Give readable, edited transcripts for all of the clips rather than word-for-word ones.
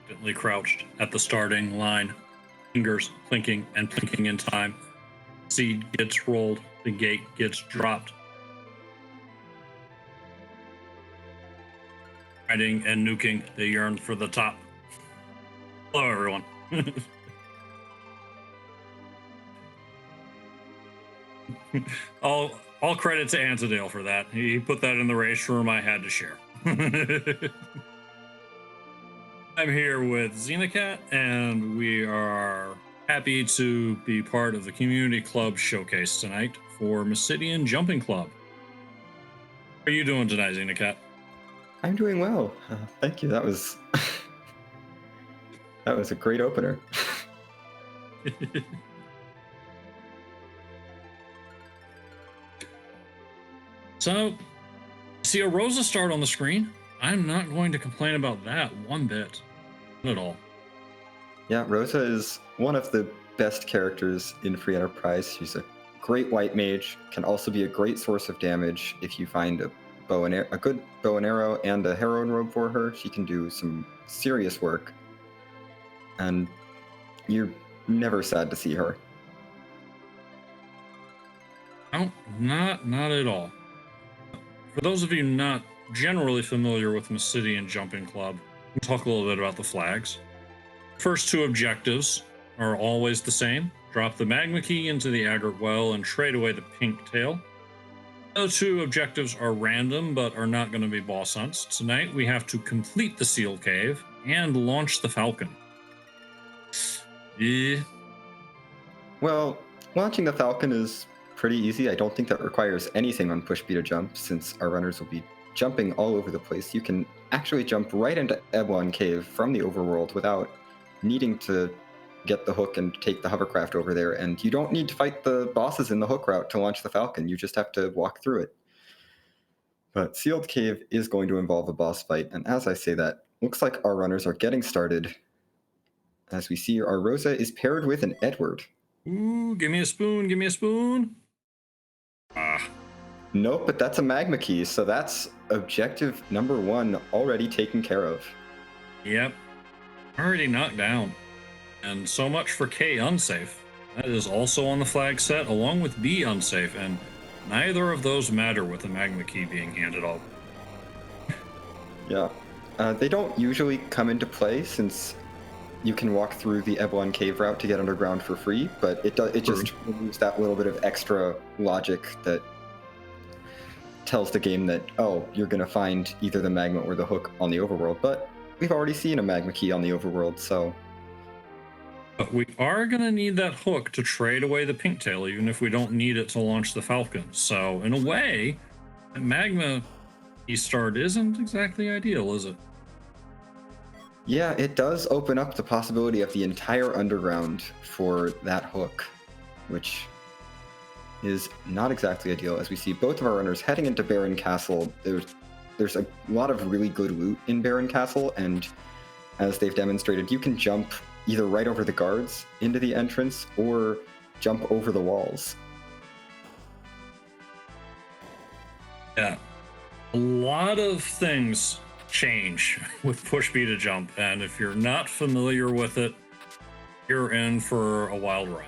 Gently crouched at the starting line, fingers clinking and plinking in time. Seed gets rolled, the gate gets dropped. Riding and nuking, they yearn for the top. Hello, everyone. all credit to Antidale for that. He put that in the race room. I had to share. I'm here with Xenocat, and we are happy to be part of the Community Club Showcase tonight for Mysidian Jumping Club. How are you doing tonight, Xenocat? I'm doing well. Thank you. That was that was a great opener. So, see a Rosa start on the screen. I'm not going to complain about that one bit. Not at all. Yeah, Rosa is one of the best characters in Free Enterprise. She's a great white mage, can also be a great source of damage if you find a good bow and arrow and a heroine robe for her. She can do some serious work, and you're never sad to see her. No, not at all. For those of you not generally familiar with Mysidian Jumping Club, we'll talk a little bit about the flags. First two objectives are always the same. Drop the magma key into the aggregate well and trade away the pink tail. The other two objectives are random, but are not going to be boss hunts. Tonight, we have to complete the Seal Cave and launch the Falcon. Yeah. Well, launching the Falcon is pretty easy. I don't think that requires anything on push B to jump, since our runners will be jumping all over the place. You can actually jump right into Ebwan Cave from the overworld without needing to get the hook and take the hovercraft over there, and you don't need to fight the bosses in the hook route to launch the Falcon. You just have to walk through it. But Sealed Cave is going to involve a boss fight, and as I say that, looks like our runners are getting started. As we see, our Rosa is paired with an Edward. Ooh, give me a spoon, give me a spoon. Nope, but that's a magma key, so that's objective number 1 already taken care of. Yep, already knocked down. And so much for K unsafe. That is also on the flag set, along with B unsafe, and neither of those matter with the magma key being handed off. Yeah, they don't usually come into play, since you can walk through the Ebwan Cave route to get underground for free, but it just removes that little bit of extra logic that tells the game that, oh, you're going to find either the magma or the hook on the overworld. But we've already seen a magma key on the overworld, so... But we are going to need that hook to trade away the pink tail, even if we don't need it to launch the Falcon. So, in a way, the magma key start isn't exactly ideal, is it? Yeah, it does open up the possibility of the entire underground for that hook, which is not exactly ideal. As we see both of our runners heading into Baron Castle, there's a lot of really good loot in Baron Castle, and as they've demonstrated, you can jump either right over the guards into the entrance or jump over the walls. Yeah, a lot of things change with push B to jump, and if you're not familiar with it, you're in for a wild ride.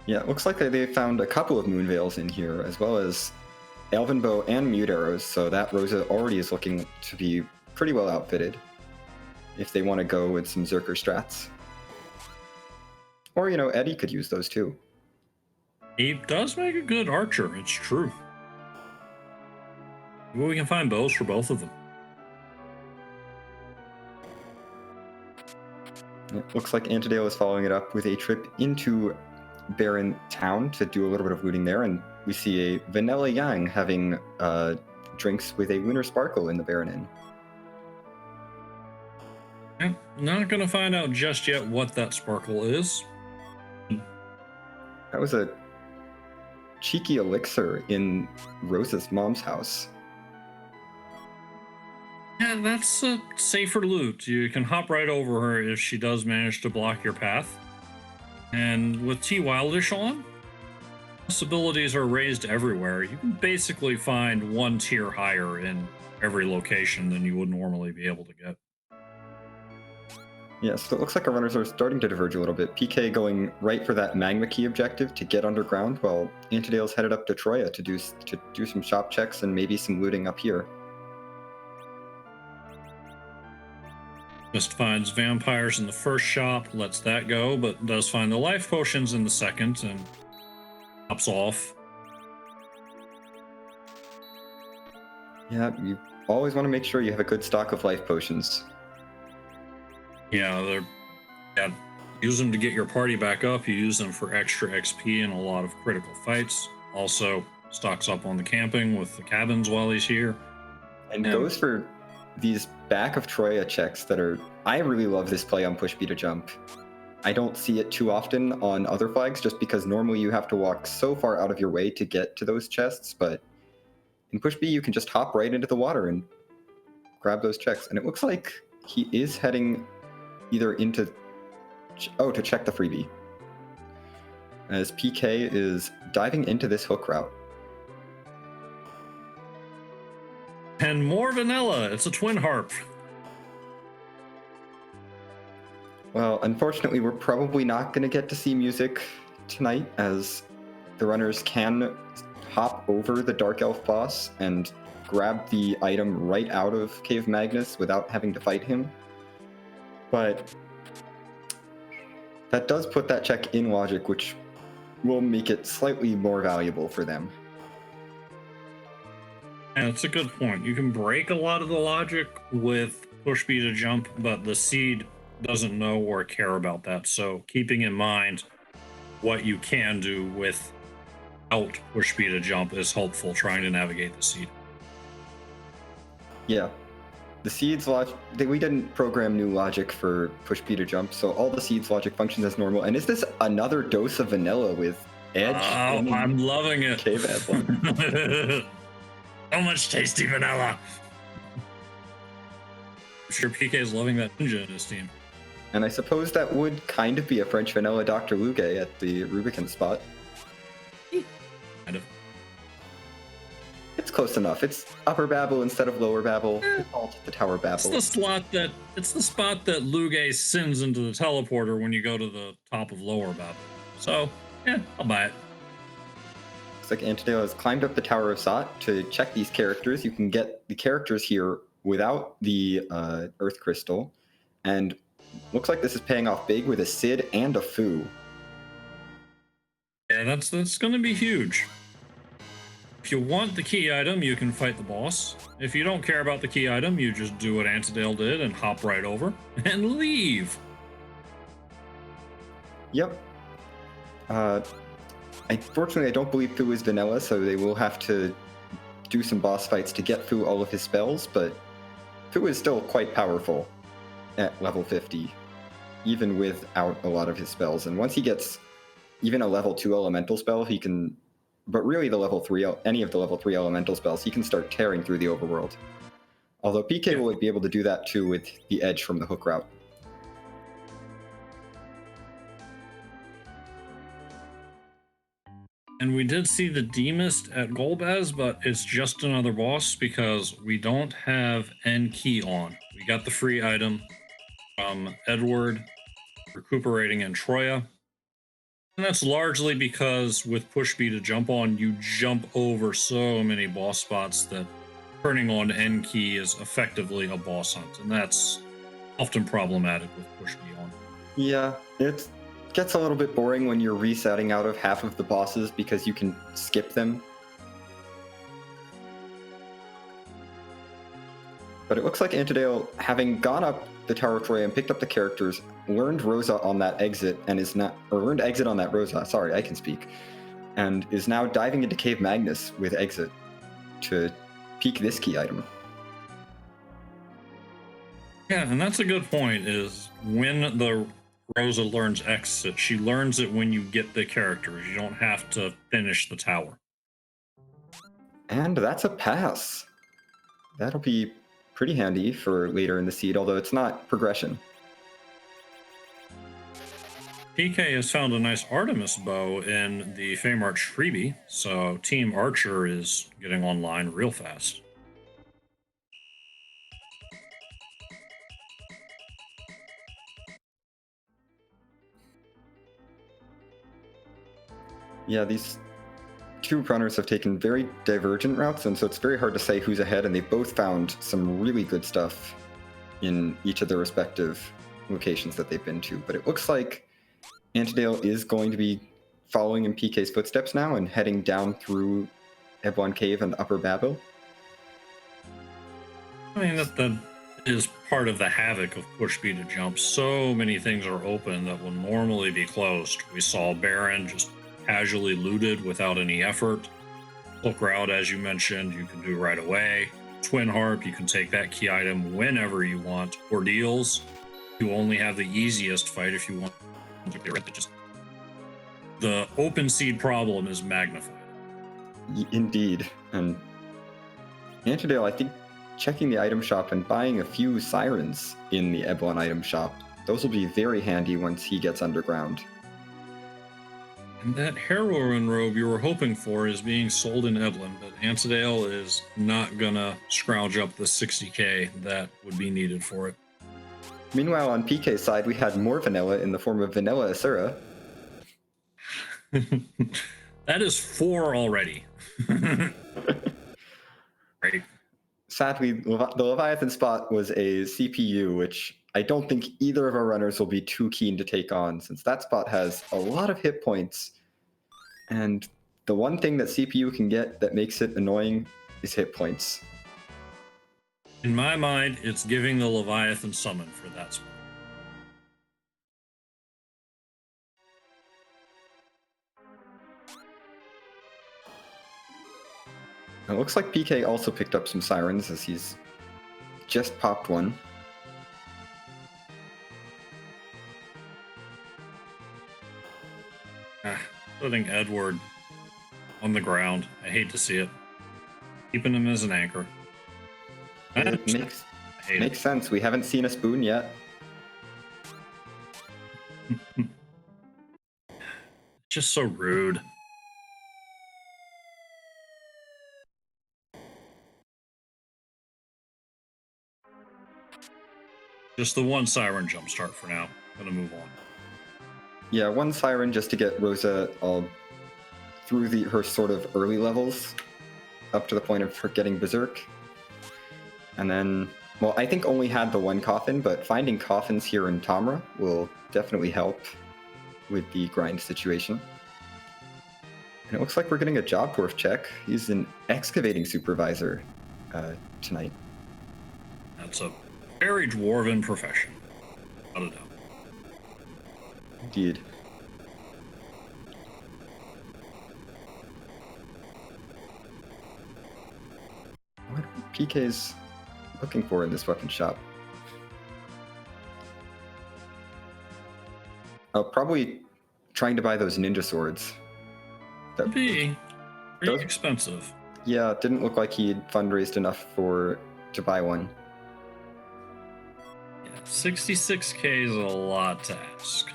Yeah, it looks like they found a couple of Moonveils in here, as well as Elven Bow and Mute Arrows, so that Rosa already is looking to be pretty well outfitted if they want to go with some Zerker strats. Or, Eddie could use those too. He does make a good archer, it's true. Well, we can find bows for both of them. It looks like Antidale is following it up with a trip into Baron Town to do a little bit of looting there, and we see a Vanilla Yang having drinks with a Lunar Sparkle in the Baron Inn. Yeah, not gonna find out just yet what that sparkle is. That was a cheeky elixir in Rosa's mom's house. Yeah, that's a safer loot. You can hop right over her if she does manage to block your path. And with T Wildish on, Possibilities are raised everywhere. You can basically find one tier higher in every location than you would normally be able to get. Yeah, so it looks like our runners are starting to diverge a little bit. PK going right for that magma key objective to get underground, while Antidale's headed up to Troya to do some shop checks and maybe some looting up here. Just finds vampires in the first shop, lets that go, but does find the life potions in the second and pops off. Yeah, you always want to make sure you have a good stock of life potions. Yeah, use them to get your party back up. You use them for extra XP in a lot of critical fights. Also, stocks up on the camping with the cabins while he's here. And goes for these back of Troya checks that are... I really love this play on push B to jump. I don't see it too often on other flags just because normally you have to walk so far out of your way to get to those chests, but in push B you can just hop right into the water and grab those checks. And it looks like he is heading either into... to check the freebie. As PK is diving into this hook route. And more vanilla. It's a twin harp. Well, unfortunately, we're probably not going to get to see music tonight, as the runners can hop over the Dark Elf boss and grab the item right out of Cave Magnus without having to fight him. But that does put that check in logic, which will make it slightly more valuable for them. And it's a good point. You can break a lot of the logic with push B to jump, but the seed doesn't know or care about that. So keeping in mind what you can do without push B to jump is helpful trying to navigate the seed. Yeah. The seed's logic, we didn't program new logic for push B to jump, so all the seed's logic functions as normal. And is this another dose of vanilla with edge? Oh, I'm loving it. Cave Adlon. So much tasty vanilla. I'm sure PK is loving that ninja in his team. And I suppose that would kind of be a French vanilla Dr. Luge at the Rubicon spot. Kind of. It's close enough. It's upper Babel instead of lower Babel. It's all just the tower Babel. It's the spot that Luge sends into the teleporter when you go to the top of lower Babel. So yeah, I'll buy it. Looks like Antidale has climbed up the Tower of Sot to check these characters. You can get the characters here without the Earth Crystal. And looks like this is paying off big with a Sid and a Fu. Yeah, that's going to be huge. If you want the key item, you can fight the boss. If you don't care about the key item, you just do what Antidale did and hop right over and leave. Yep. Unfortunately, I don't believe Fu is vanilla, so they will have to do some boss fights to get Fu all of his spells, but Fu is still quite powerful at level 50, even without a lot of his spells. And once he gets even a level 2 elemental spell, he can... But really, the level 3, any of the level 3 elemental spells, he can start tearing through the overworld. Although PK will be able to do that too with the edge from the hook route. And we did see the Demist at Golbaz, but it's just another boss because we don't have N key on. We got the free item from Edward recuperating in Troya. And that's largely because with push B to jump on, you jump over so many boss spots that turning on N key is effectively a boss hunt. And that's often problematic with push B on. Yeah, it gets a little bit boring when you're resetting out of half of the bosses because you can skip them. But it looks like Antidale, having gone up the Tower of Troya and picked up the characters, learned Rosa on that exit and is not, or learned exit on that Rosa, sorry, I can speak, and is now diving into Cave Magnus with exit to peek this key item. Yeah, and that's a good point, is when the Rosa learns exit, she learns it when you get the characters. You don't have to finish the tower. And that's a pass. That'll be pretty handy for later in the seed, although it's not progression. PK has found a nice Artemis bow in the Fame Arch freebie, so Team Archer is getting online real fast. Yeah, these two runners have taken very divergent routes, and so it's very hard to say who's ahead, and they've both found some really good stuff in each of their respective locations that they've been to. But it looks like Antedale is going to be following in PK's footsteps now and heading down through Ebwan Cave and Upper Babel. I mean, that is part of the havoc of push B to jump. So many things are open that will normally be closed. We saw Baron just casually looted without any effort. Hook route, as you mentioned, you can do right away. Twin Harp, you can take that key item whenever you want. Ordeals, you only have the easiest fight if you want to get rid of it. Just the open seed problem is magnified. Indeed. And Antedale, I think, checking the item shop and buying a few sirens in the Ebwan item shop. Those will be very handy once he gets underground. And that heroine robe you were hoping for is being sold in Edlin, but Antedale is not gonna scrounge up the 60k that would be needed for it. Meanwhile, on PK's side, we had more vanilla in the form of Vanilla Asura. That is 4 already. Right. Sadly, the Leviathan spot was a CPU, which I don't think either of our runners will be too keen to take on, since that spot has a lot of hit points. And the one thing that CPU can get that makes it annoying is hit points. In my mind, it's giving the Leviathan summon for that spot. It looks like PK also picked up some sirens as he's just popped one. Putting Edward on the ground. I hate to see it. Keeping him as an anchor. It makes sense. We haven't seen a spoon yet. Just so rude. Just the one siren jumpstart for now. Gonna move on. Yeah, one siren just to get Rosa through her sort of early levels, up to the point of her getting Berserk. And then, well, I think only had the one coffin, but finding coffins here in Tamra will definitely help with the grind situation. And it looks like we're getting a job dwarf check. He's an excavating supervisor tonight. That's a very dwarven profession. Without a doubt. Indeed. What are PK's looking for in this weapon shop? Oh, probably trying to buy those ninja swords. That'd be pretty expensive. Yeah, it didn't look like he'd fundraised enough to buy one. Yeah, 66k is a lot to ask.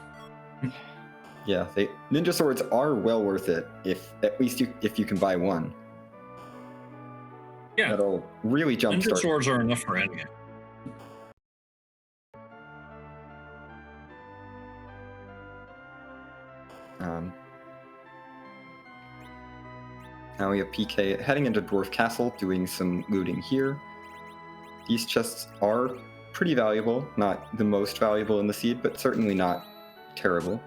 Yeah, ninja swords are well worth it if you can buy one. Yeah, that'll really jumpstart. Ninja swords are enough for endgame. Now we have PK heading into Dwarf Castle, doing some looting here. These chests are pretty valuable, not the most valuable in the seed, but certainly not terrible.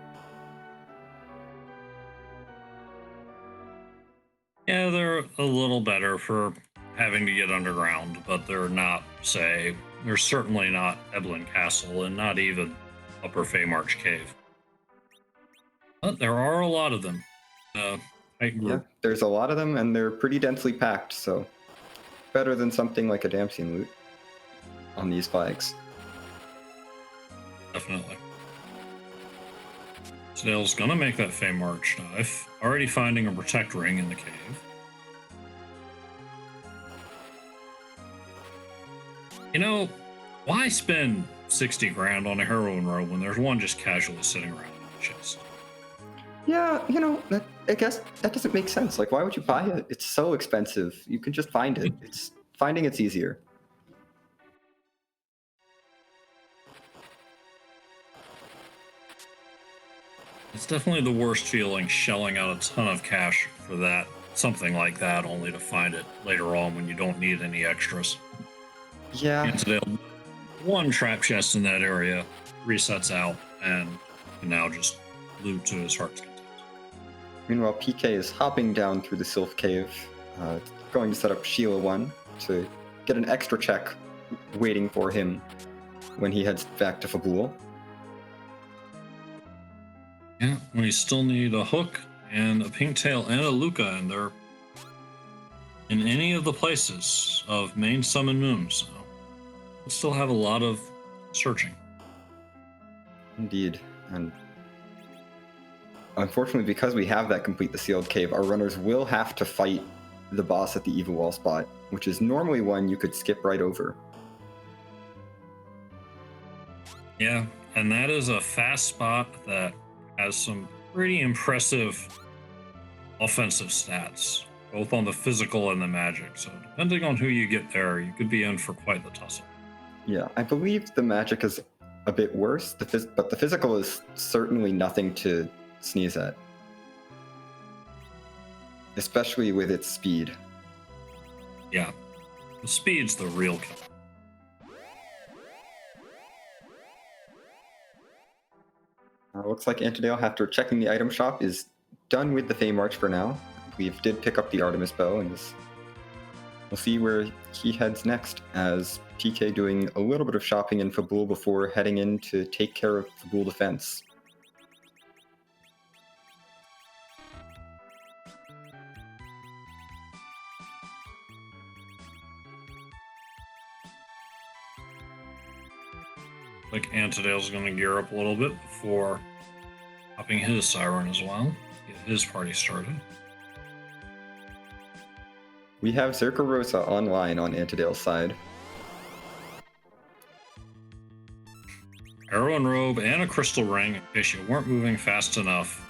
Yeah, they're a little better for having to get underground, but they're not, they're certainly not Eblin Castle and not even Upper Faymarch Cave. But there are a lot of them. Yeah, there's a lot of them, and they're pretty densely packed, so better than something like a Damsian loot on these flags. Definitely. Snail's gonna make that Faymarch dive. Already finding a Protect Ring in the cave. You know, why spend 60 grand on a heroine robe when there's one just casually sitting around in the Yeah, I guess that doesn't make sense. Like, why would you buy it? It's so expensive. You can just find it. Finding it's easier. It's definitely the worst feeling shelling out a ton of cash for that, something like that, only to find it later on when you don't need any extras. Yeah. Antidale, one trap chest in that area resets out and can now just loot to his heart's content. Meanwhile, PK is hopping down through the Sylph Cave, going to set up Sheila 1 to get an extra check waiting for him when he heads back to Fabul. Yeah, we still need a hook and a pigtail and a Luca, and they're in any of the places of main summon moon, so we'll still have a lot of searching. Indeed, and unfortunately, because we have that complete the sealed cave, our runners will have to fight the boss at the Evil Wall spot, which is normally one you could skip right over. Yeah, and that is a fast spot that has some pretty impressive offensive stats, both on the physical and the magic. So depending on who you get there, you could be in for quite the tussle. Yeah, I believe the magic is a bit worse, but the physical is certainly nothing to sneeze at, especially with its speed. Yeah, the speed's the real killer. Looks like Antidale, after checking the item shop, is done with the Fey March for now. We did pick up the Artemis Bow, and we'll see where he heads next, as PK doing a little bit of shopping in Fabul before heading in to take care of Fabul defense. Like Antidale's going to gear up a little bit before popping his siren as well, get his party started. We have Zerka Rosa online on Antidale's side. Arrow and robe and a crystal ring in case you weren't moving fast enough.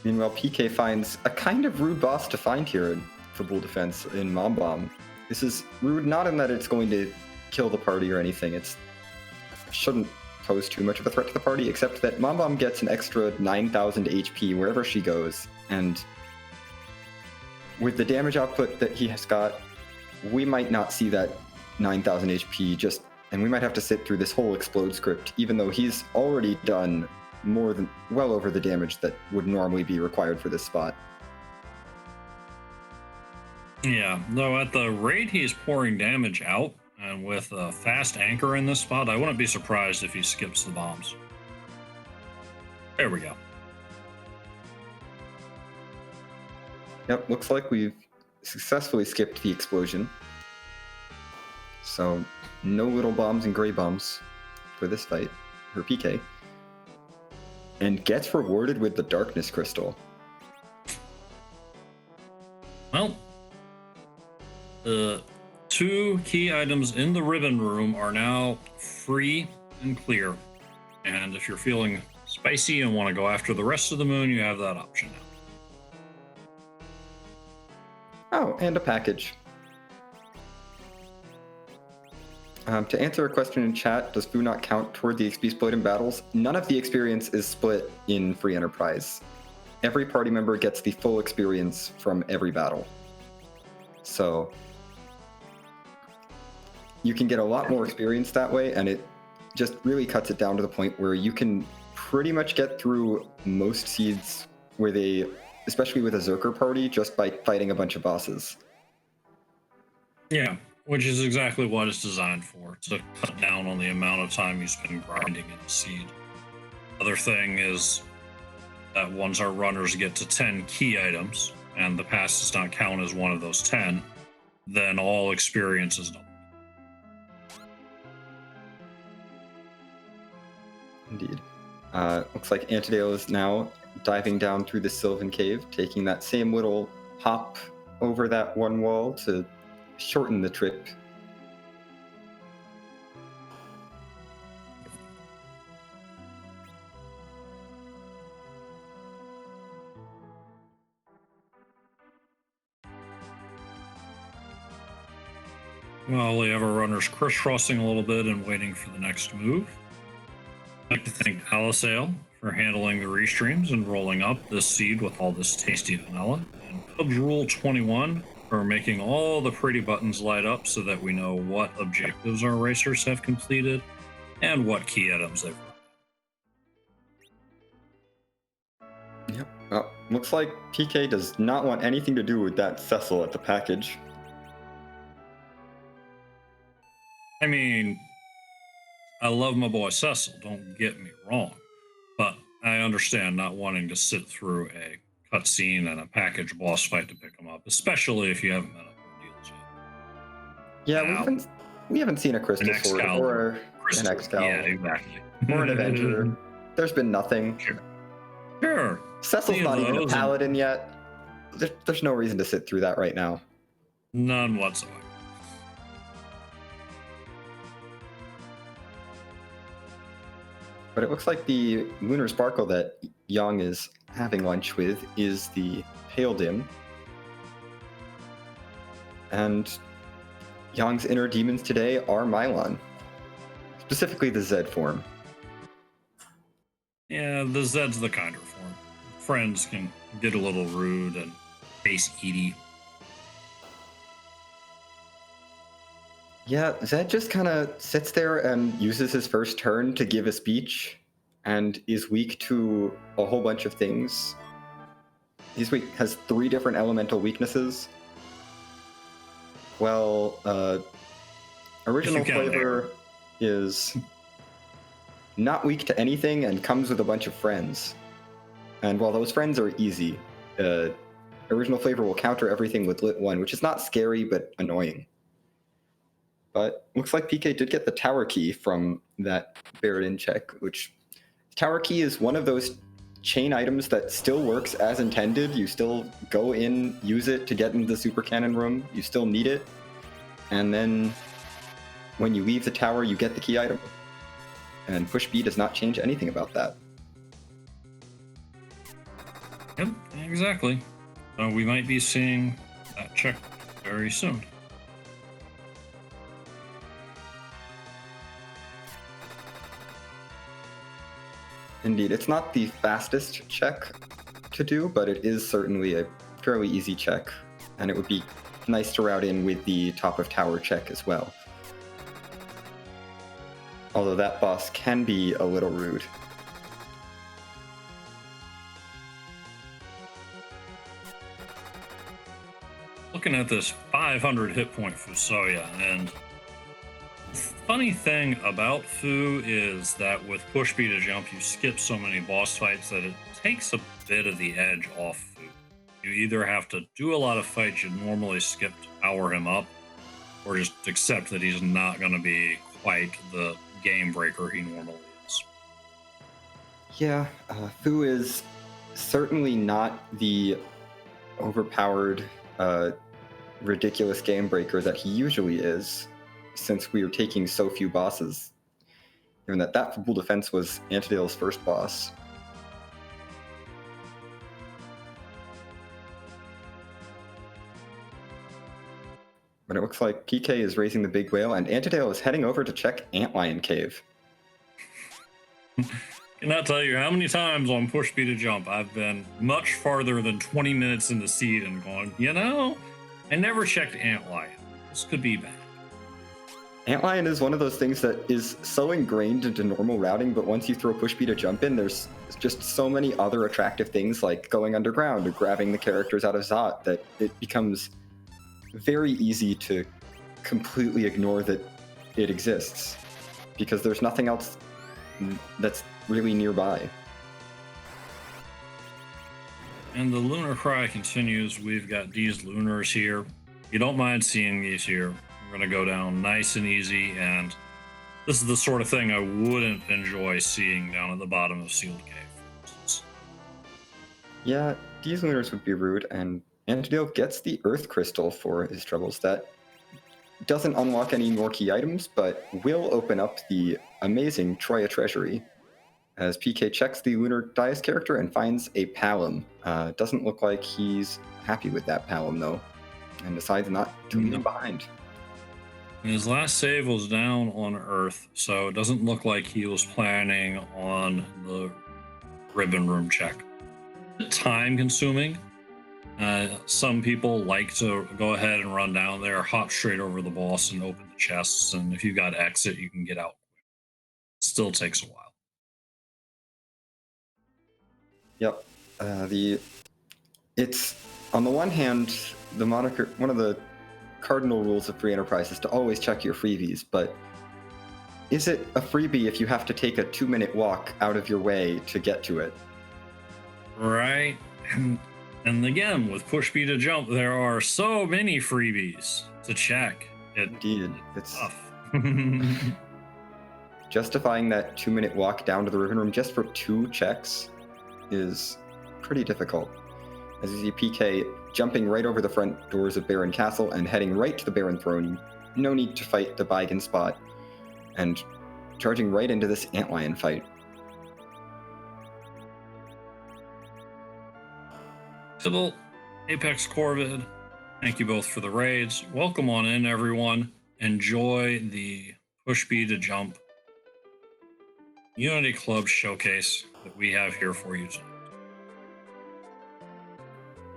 Meanwhile, PK finds a kind of rude boss to find here in Fabul defense in Mom Bomb. This is rude not in that it's going to kill the party or anything. It shouldn't pose too much of a threat to the party, except that Mom Bomb gets an extra 9,000 HP wherever she goes, and with the damage output that he has got, we might not see that 9,000 HP and we might have to sit through this whole explode script, even though he's already done well over the damage that would normally be required for this spot. Yeah, though at the rate he's pouring damage out, and with a fast anchor in this spot, I wouldn't be surprised if he skips the bombs. There we go. Yep, looks like we've successfully skipped the explosion. So, no little bombs and gray bombs for this fight, for PK. And gets rewarded with the Darkness Crystal. Well, the 2 key items in the ribbon room are now free and clear. And if you're feeling spicy and want to go after the rest of the moon, you have that option now. Oh, and a package. To answer a question in chat, does Foo not count toward the XP split in battles? None of the experience is split in Free Enterprise. Every party member gets the full experience from every battle. So you can get a lot more experience that way, and it just really cuts it down to the point where you can pretty much get through most seeds especially with a Zerker party, just by fighting a bunch of bosses. Yeah, which is exactly what it's designed for, to cut down on the amount of time you spend grinding in a seed. Other thing is that once our runners get to 10 key items, and the pass does not count as one of those 10, then all experience is done. Indeed. Looks like Antidale is now diving down through the Sylvan Cave, taking that same little hop over that one wall to shorten the trip. While we have our runners crisscrossing a little bit and waiting for the next move, I'd like to thank Alisail for handling the restreams and rolling up this seed with all this tasty vanilla, and Cubs Rule 21 for making all the pretty buttons light up so that we know what objectives our racers have completed and what key items they've run. Yep. Well, looks like PK does not want anything to do with that Cecil at the package. I mean, I love my boy Cecil, don't get me wrong, but I understand not wanting to sit through a cutscene and a package boss fight to pick him up, especially if you haven't met up with deals yet. Yeah, we haven't seen a Crystal Sword or an Excalibur. Yeah, exactly. Or an Avenger. There's been nothing. Sure. Cecil's not even a paladin yet. There's no reason to sit through that right now. None whatsoever. But it looks like the Lunar Sparkle that Yang is having lunch with is the Pale Dim. And Yang's inner demons today are Mylon. Specifically the Z form. Yeah, the Zed's the kinder form. Friends can get a little rude and face eaty. Yeah, Zed just kind of sits there and uses his first turn to give a speech and is weak to a whole bunch of things. He's weak, has 3 different elemental weaknesses. Well, original flavor is not weak to anything and comes with a bunch of friends. And while those friends are easy, original flavor will counter everything with Lit 1, which is not scary, but annoying. But looks like PK did get the tower key from that Baradin check, which tower key is one of those chain items that still works as intended. You still go in, use it to get into the super cannon room. You still need it. And then when you leave the tower, you get the key item. And push B does not change anything about that. Yep, exactly. So we might be seeing that check very soon. Indeed, it's not the fastest check to do, but it is certainly a fairly easy check, and it would be nice to route in with the top of tower check as well. Although that boss can be a little rude. Looking at this 500 hit point Fusoya, and funny thing about Fu is that with push B to jump, you skip so many boss fights that it takes a bit of the edge off Fu. You either have to do a lot of fights you'd normally skip to power him up, or just accept that he's not going to be quite the game breaker he normally is. Yeah, Fu is certainly not the overpowered, ridiculous game breaker that he usually is, since we are taking so few bosses. Given that full defense was Antidale's first boss. But it looks like PK is raising the big whale, and Antidale is heading over to check Antlion Cave. Cannot tell you how many times on push B to jump I've been much farther than 20 minutes in the seed and gone, you know, I never checked Antlion. This could be bad. Antlion is one of those things that is so ingrained into normal routing, but once you throw push B to jump in, there's just so many other attractive things like going underground or grabbing the characters out of Zot that it becomes very easy to completely ignore that it exists, because there's nothing else that's really nearby. And the Lunar Cry continues. We've got these Lunars here. You don't mind seeing these here. We're going to go down nice and easy, and this is the sort of thing I wouldn't enjoy seeing down at the bottom of Sealed Cave, for instance. Yeah, these Lunars would be rude, and Antidale gets the Earth Crystal for his troubles. That doesn't unlock any more key items, but will open up the amazing Troya Treasury, as PK checks the Lunar Dias character and finds a Palom. Doesn't look like he's happy with that Palom, though, and decides not to leave him behind. His last save was down on Earth, so it doesn't look like he was planning on the ribbon room check. Time consuming. Some people like to go ahead and run down there, hop straight over the boss, and open the chests. And if you got exit, you can get out. Still takes a while. Yep. It's on the one hand, the moniker, one of the cardinal rules of free enterprise is to always check your freebies, but is it a freebie if you have to take a 2-minute walk out of your way to get to it? Right. And again, with push B to jump, there are so many freebies to check. Indeed. It's tough. Justifying that 2-minute walk down to the ribbon room just for 2 checks is pretty difficult. As you see PK jumping right over the front doors of Baron Castle and heading right to the Baron Throne. No need to fight the Beigen spot. And charging right into this Antlion fight. Sybil, Apex Corvid, thank you both for the raids. Welcome on in, everyone. Enjoy the push B to jump Unity Club showcase that we have here for you tonight.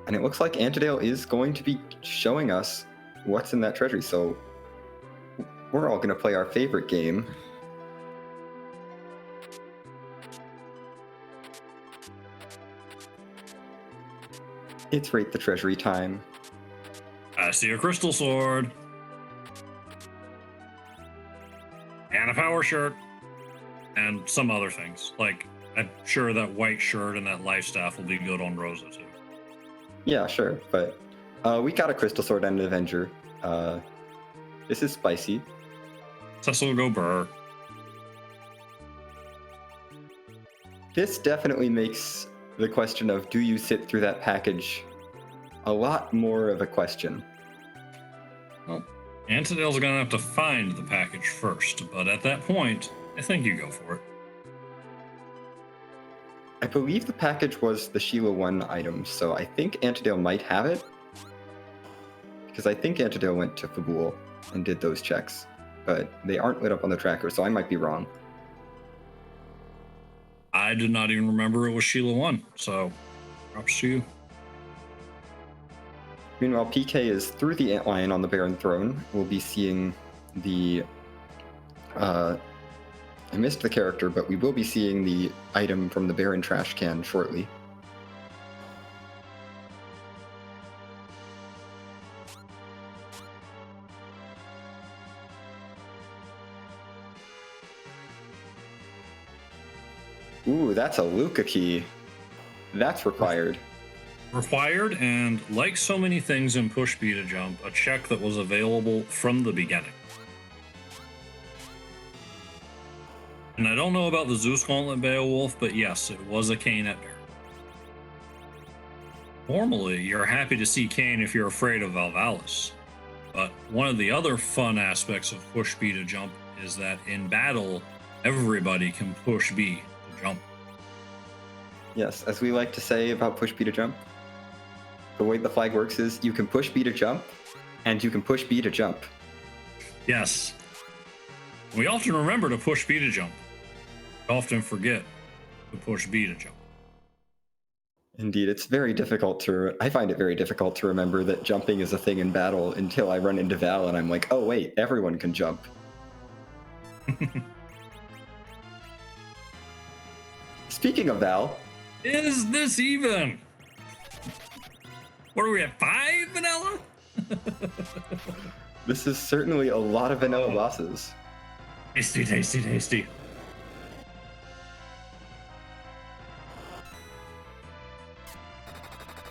And it looks like Antidale is going to be showing us what's in that treasury, so we're all going to play our favorite game. It's Rate the Treasury time. I see a crystal sword. And a power shirt. And some other things. Like, I'm sure that white shirt and that life staff will be good on Rosa, too. Yeah, sure, but we got a crystal sword and an Avenger. This is spicy. Cecil go burr. This definitely makes the question of do you sit through that package a lot more of a question. Well, Antidale's gonna have to find the package first, but at that point, I think you go for it. I believe the package was the Sheila 1 item, so I think Antidale might have it. Because I think Antidale went to Fabul and did those checks, but they aren't lit up on the tracker, so I might be wrong. I did not even remember it was Sheila 1, so props to you. Meanwhile, PK is through the Antlion on the Baron Throne. We'll be seeing the... I missed the character, but we will be seeing the item from the Baron trash can shortly. Ooh, that's a Luca key. That's required. Required, and like so many things in push B to jump, a check that was available from the beginning. And I don't know about the Zeus Gauntlet Beowulf, but yes, it was a Kane at Bear. Normally, you're happy to see Kane if you're afraid of Valvalis. But one of the other fun aspects of push B to jump is that in battle, everybody can push B to jump. Yes, as we like to say about push B to jump, the way the flag works is you can push B to jump, and you can push B to jump. Yes. We often remember to push B to jump. We often forget to push B to jump. Indeed, it's very difficult I find it very difficult to remember that jumping is a thing in battle until I run into Val and I'm like, oh wait, everyone can jump. Speaking of Val... Is this even? What are we at, 5 vanilla? This is certainly a lot of vanilla bosses. Tasty, tasty, tasty.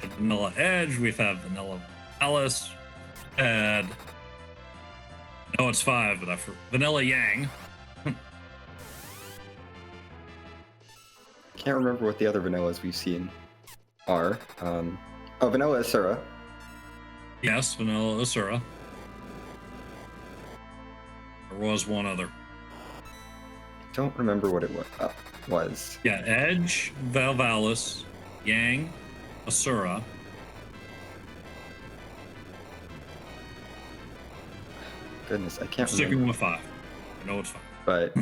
Vanilla Edge, we've had Vanilla Alice, and no, it's 5, but Vanilla Yang. Can't remember what the other vanillas we've seen are. Vanilla Asura. Yes, Vanilla Asura. There was one other. Don't remember what it was. Yeah, Edge, Valvalis, Yang, Asura. goodness, I can't Sticking remember. with 5. I know it's 5. But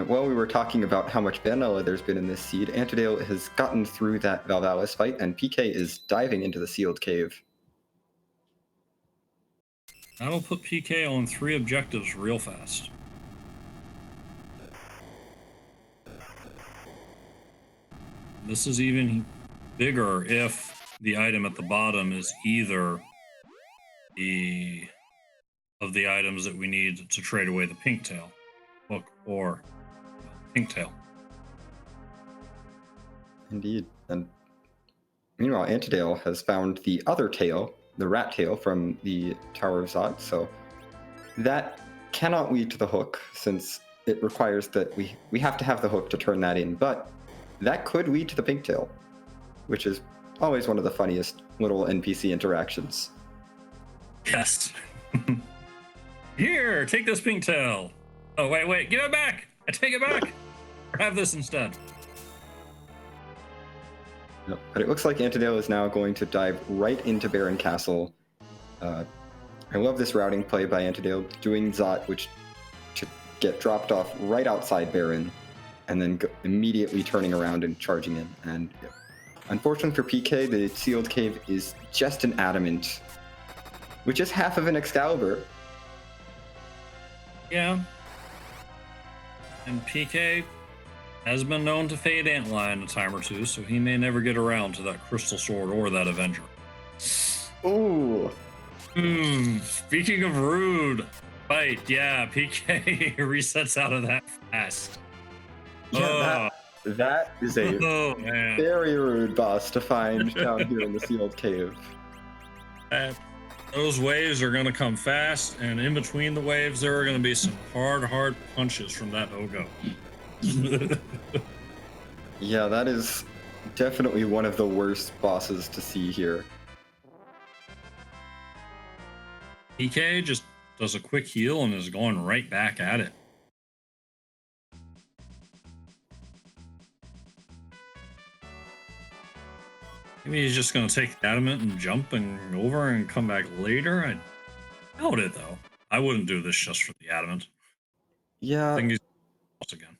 while we were talking about how much vanilla there's been in this seed, Antidale has gotten through that Valvalis fight, and PK is diving into the sealed cave. That'll put PK on 3 objectives real fast. This is even bigger if the item at the bottom is either of the items that we need to trade away the pink tail hook or pink tail. Indeed. And meanwhile, Antidale has found the other tail, the rat tail from the Tower of Zot, so that cannot lead to the hook since it requires that we have to have the hook to turn that in, but that could lead to the pink tail, which is always one of the funniest little NPC interactions. Yes. Here, take this pink tail. Oh, wait, give it back. I take it back. Or have this instead. Yep. But it looks like Antidale is now going to dive right into Baron Castle. I love this routing play by Antidale, doing Zot, which to get dropped off right outside Baron, and then immediately turning around and charging in. And unfortunately for PK, the sealed cave is just an adamant, which is half of an Excalibur. Yeah. And PK has been known to fade Antlion a time or two, so he may never get around to that Crystal Sword or that Avenger. Ooh. Speaking of rude, fight, yeah, PK resets out of that fast. Yeah, that is a very rude boss to find down here in the sealed cave. Those waves are going to come fast, and in between the waves, there are going to be some hard punches from that Ogo. Yeah, that is definitely one of the worst bosses to see here. PK just does a quick heal and is going right back at it. Maybe he's just going to take the adamant and jump and over and come back later. I doubt it, though. I wouldn't do this just for the adamant. Yeah. I think he's lost again.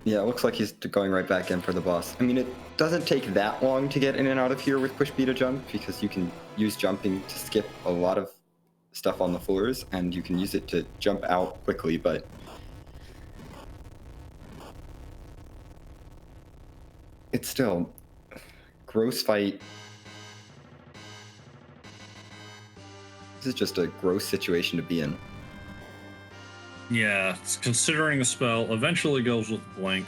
Yeah, it looks like he's going right back in for the boss. I mean, it doesn't take that long to get in and out of here with push B to jump, because you can use jumping to skip a lot of stuff on the floors, and you can use it to jump out quickly, but it's still gross fight. This is just a gross situation to be in. Yeah, it's considering the spell eventually goes with blink,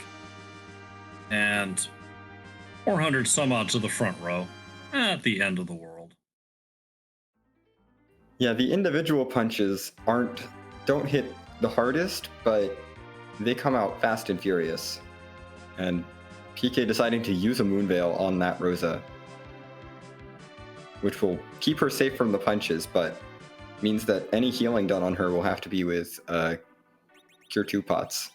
and 400 some odd to the front row at the end of the world. Yeah, the individual punches don't hit the hardest, but they come out fast and furious. And PK deciding to use a Moonveil on that Rosa, which will keep her safe from the punches, but means that any healing done on her will have to be with Cure 2 pots.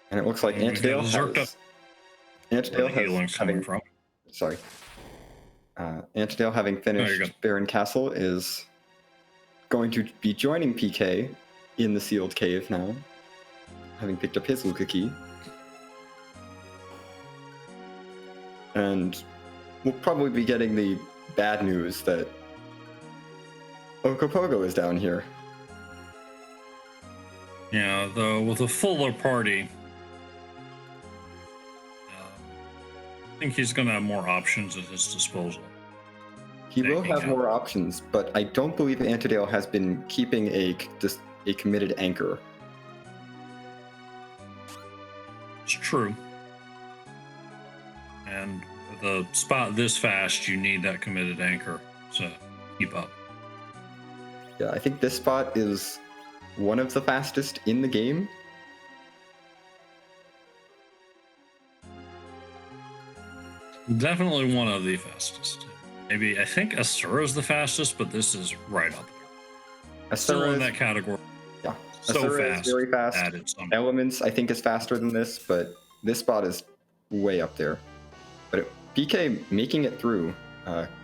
And it looks like Antidale Antidale having finished Baron Castle is going to be joining PK in the sealed cave now, having picked up his Luca key. And we'll probably be getting the bad news that Okopogo is down here. Yeah, though with a fuller party, I think he's going to have more options at his disposal. He will have more options, but I don't believe Antidale has been keeping a committed anchor. It's true. And with a spot this fast, you need that committed anchor to keep up. Yeah, I think this spot is one of the fastest in the game. Definitely one of the fastest. Maybe, I think Asura's the fastest, but this is right up there. Still in that category. Yeah. So Asura fast. is very fast. Elements, I think, is faster than this, but this spot is way up there. But PK making it through,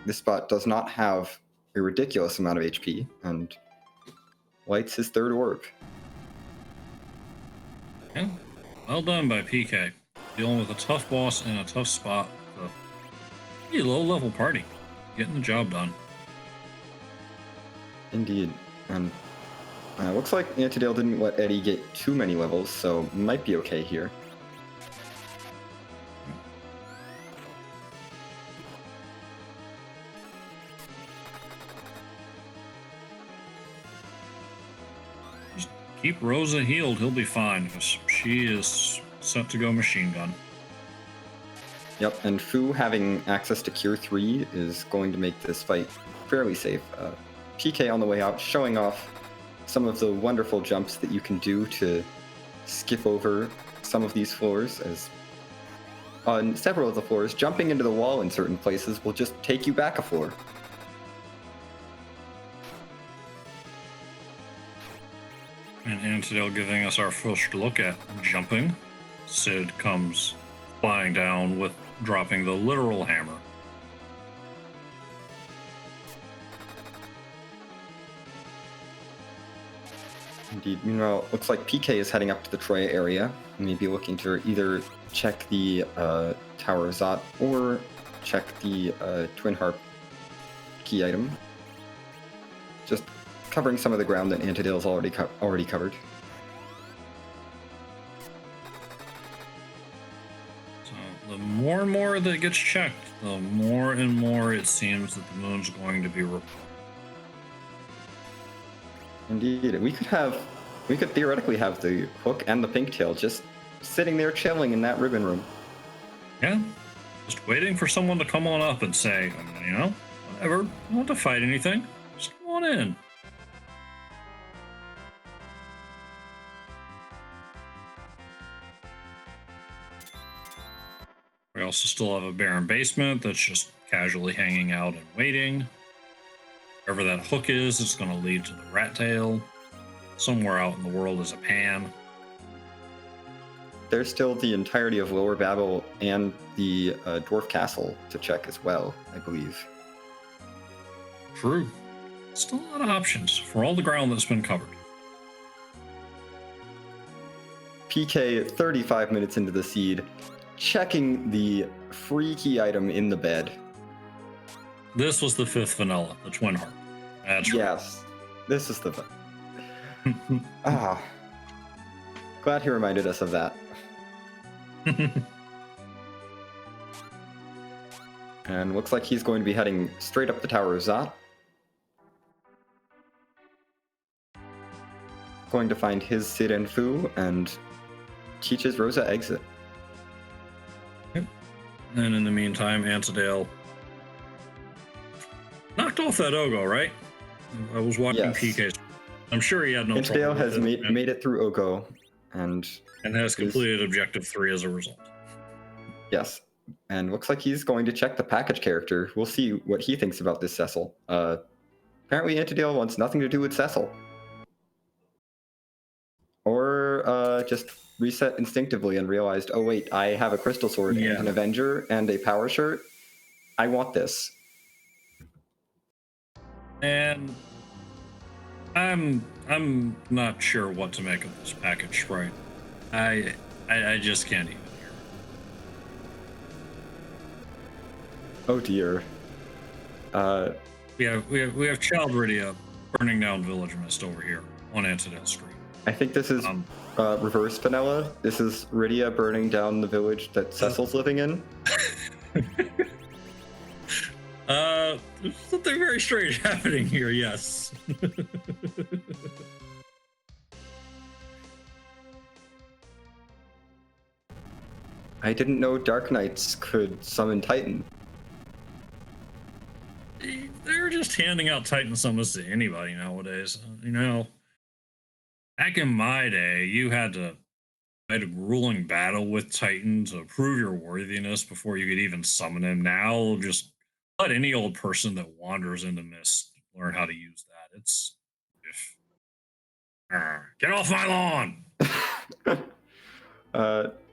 this spot does not have a ridiculous amount of HP, and lights his third orb. Yeah. Well done by PK. Dealing with a tough boss in a tough spot. A pretty low-level party. Getting the job done. Indeed. And looks like Antidale didn't let Eddie get too many levels, so might be okay here. Just keep Rosa healed. He'll be fine, because she is set to go machine gun. Yep, and Fu having access to Cure 3 is going to make this fight fairly safe. PK on the way out, showing off some of the wonderful jumps that you can do to skip over some of these floors, as on several of the floors, jumping into the wall in certain places will just take you back a floor. And Antidale giving us our first look at jumping. Sid comes flying down with dropping the literal hammer. Indeed. Meanwhile, looks like PK is heading up to the Troya area, maybe looking to either check the Tower of Zot or check the Twin Harp key item. Just covering some of the ground that Antidale's already covered. So the more and more that gets checked, the more and more it seems that the moon's going to be repaired. Indeed, we could theoretically have the Hook and the Pink Tail just sitting there chilling in that ribbon room. Yeah, just waiting for someone to come on up and say, you know, whatever, I don't want to fight anything, just come on in. We also still have a barren basement that's just casually hanging out and waiting. Wherever that hook is, it's going to lead to the rat tail. Somewhere out in the world is a pan. There's still the entirety of Lower Babel and the Dwarf Castle to check as well, I believe. True. Still a lot of options for all the ground that's been covered. PK, 35 minutes into the seed, checking the free key item in the bed. This was the fifth vanilla, the Twin Harp. That's right. Yes, this is the... Glad he reminded us of that. And looks like he's going to be heading straight up the Tower of Zot. Going to find his Sid and Fu and teaches Rosa exit. And in the meantime, Antidale knocked off that Ogo, right? I was watching Yes. PK's. I'm sure he had no Antidale trouble has with it, made it through Ogo, and has completed Objective 3 as a result. yes, and looks like he's going to check the package character. We'll see what he thinks about this Cecil. Apparently Antidale wants nothing to do with Cecil. Or just reset instinctively and realized, oh wait, I have a crystal sword and an Avenger and a power shirt. I want this. And I'm not sure what to make of this package sprite. I just can't even hear. Oh dear. We have Child Rydia burning down Village Mist over here on Antidale's screen. I think this is reverse vanilla. This is Rydia burning down the village that Cecil's living in. There's something very strange happening here, yes. I didn't know Dark Knights could summon Titan. They're just handing out Titan summons to anybody nowadays. You know, back in my day, you had to fight a grueling battle with Titan to prove your worthiness before you could even summon him. Now, just let any old person that wanders into Mist learn how to use that. It's get off my lawn.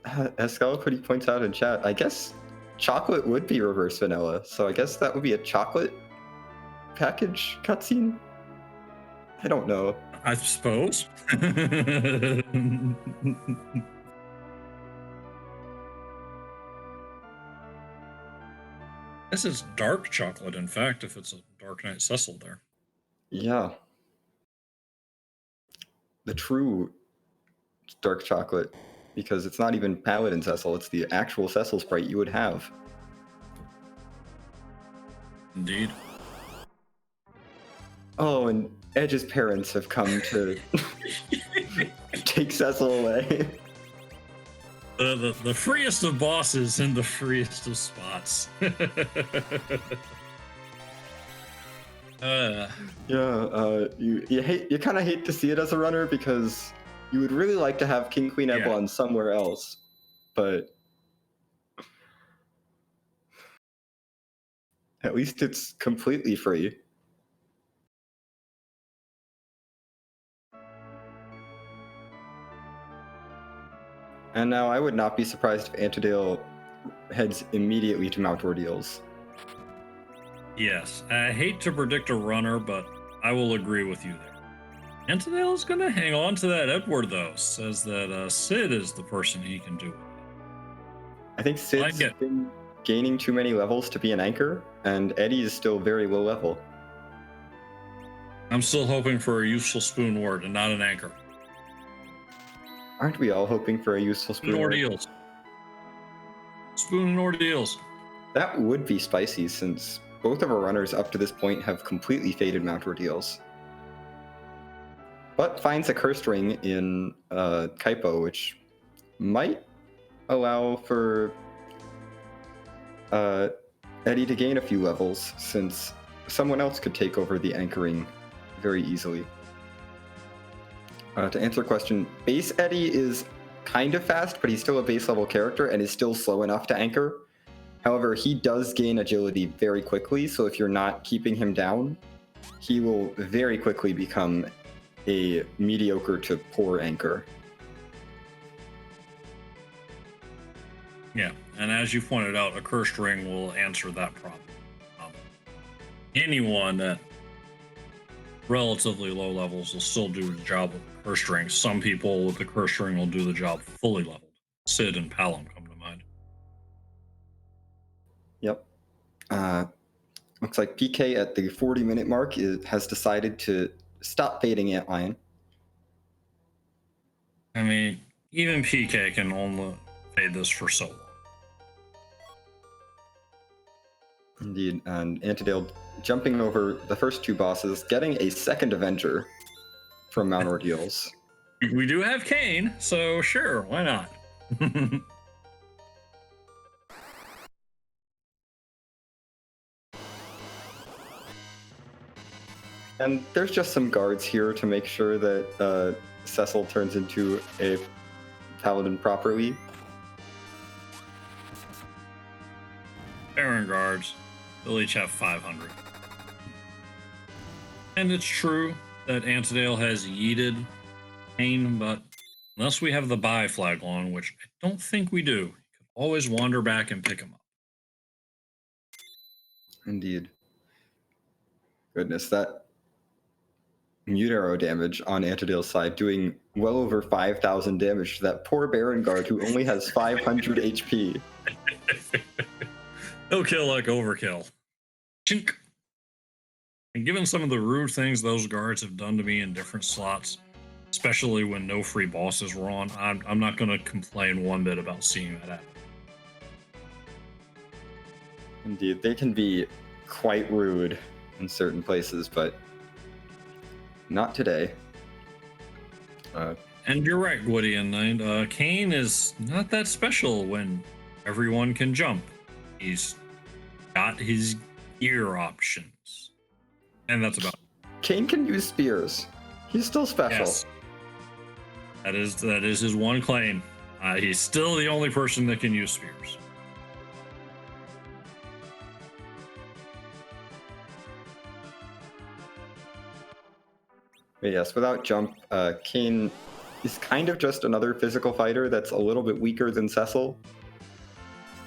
As Scalapudi points out in chat, I guess chocolate would be reverse vanilla, so I guess that would be a chocolate package cutscene? I don't know. I suppose. This is dark chocolate, in fact, if it's a Dark Knight Cecil there. Yeah. The true dark chocolate, because it's not even Paladin Cecil, it's the actual Cecil sprite you would have. Indeed. Oh, and Edge's parents have come to take Cecil away. The freest of bosses and the freest of spots. You kind of hate to see it as a runner because you would really like to have King Queen Eblon somewhere else, but at least it's completely free. And now I would not be surprised if Antedale heads immediately to Mount Ordeals. Yes, I hate to predict a runner, but I will agree with you there. Antedale is going to hang on to that Edward, though. Says that Sid is the person he can do it. I think Sid's been gaining too many levels to be an anchor, and Eddie is still very low level. I'm still hoping for a useful spoon word and not an anchor. Aren't we all hoping for a useful spoon word? Ordeals. Spoon and Ordeals. That would be spicy, since both of our runners up to this point have completely faded Mount Ordeals. But finds a cursed ring in Kaipo, which might allow for Eddie to gain a few levels, since someone else could take over the anchoring very easily. To answer your question, base Eddie is kind of fast, but he's still a base level character and is still slow enough to anchor. However, he does gain agility very quickly, so if you're not keeping him down, he will very quickly become a mediocre to poor anchor. Yeah, and as you pointed out, a cursed ring will answer that problem. Anyone at relatively low levels will still do the job with the cursed ring. Some people with the cursed ring will do the job fully leveled. Sid and Palom come to mind. Yep. Looks like PK at the 40-minute mark has decided to stop fading Antlion. I mean, even PK can only fade this for so long. Indeed, and Antedale jumping over the first two bosses, getting a second Avenger from Mount Ordeals. We do have Kane, so sure, why not? And there's just some guards here to make sure that Cecil turns into a paladin properly. Baron guards, they'll each have 500. And it's true that Antedale has yeeted Kane, but unless we have the buy flag on, which I don't think we do, you can always wander back and pick him up. Indeed. Goodness, that mute arrow damage on Antedale's side, doing well over 5,000 damage to that poor Baron guard who only has 500 HP. He'll kill like overkill. Chink. And given some of the rude things those guards have done to me in different slots, especially when no free bosses were on, I'm not going to complain one bit about seeing that happen. Indeed, they can be quite rude in certain places, but not today. And you're right, Woody and Nine. Kane is not that special when everyone can jump. He's got his gear options. And that's about it. Kane can use spears. He's still special. Yes. That is his one claim. He's still the only person that can use spears. But yes, without jump, Kane is kind of just another physical fighter that's a little bit weaker than Cecil,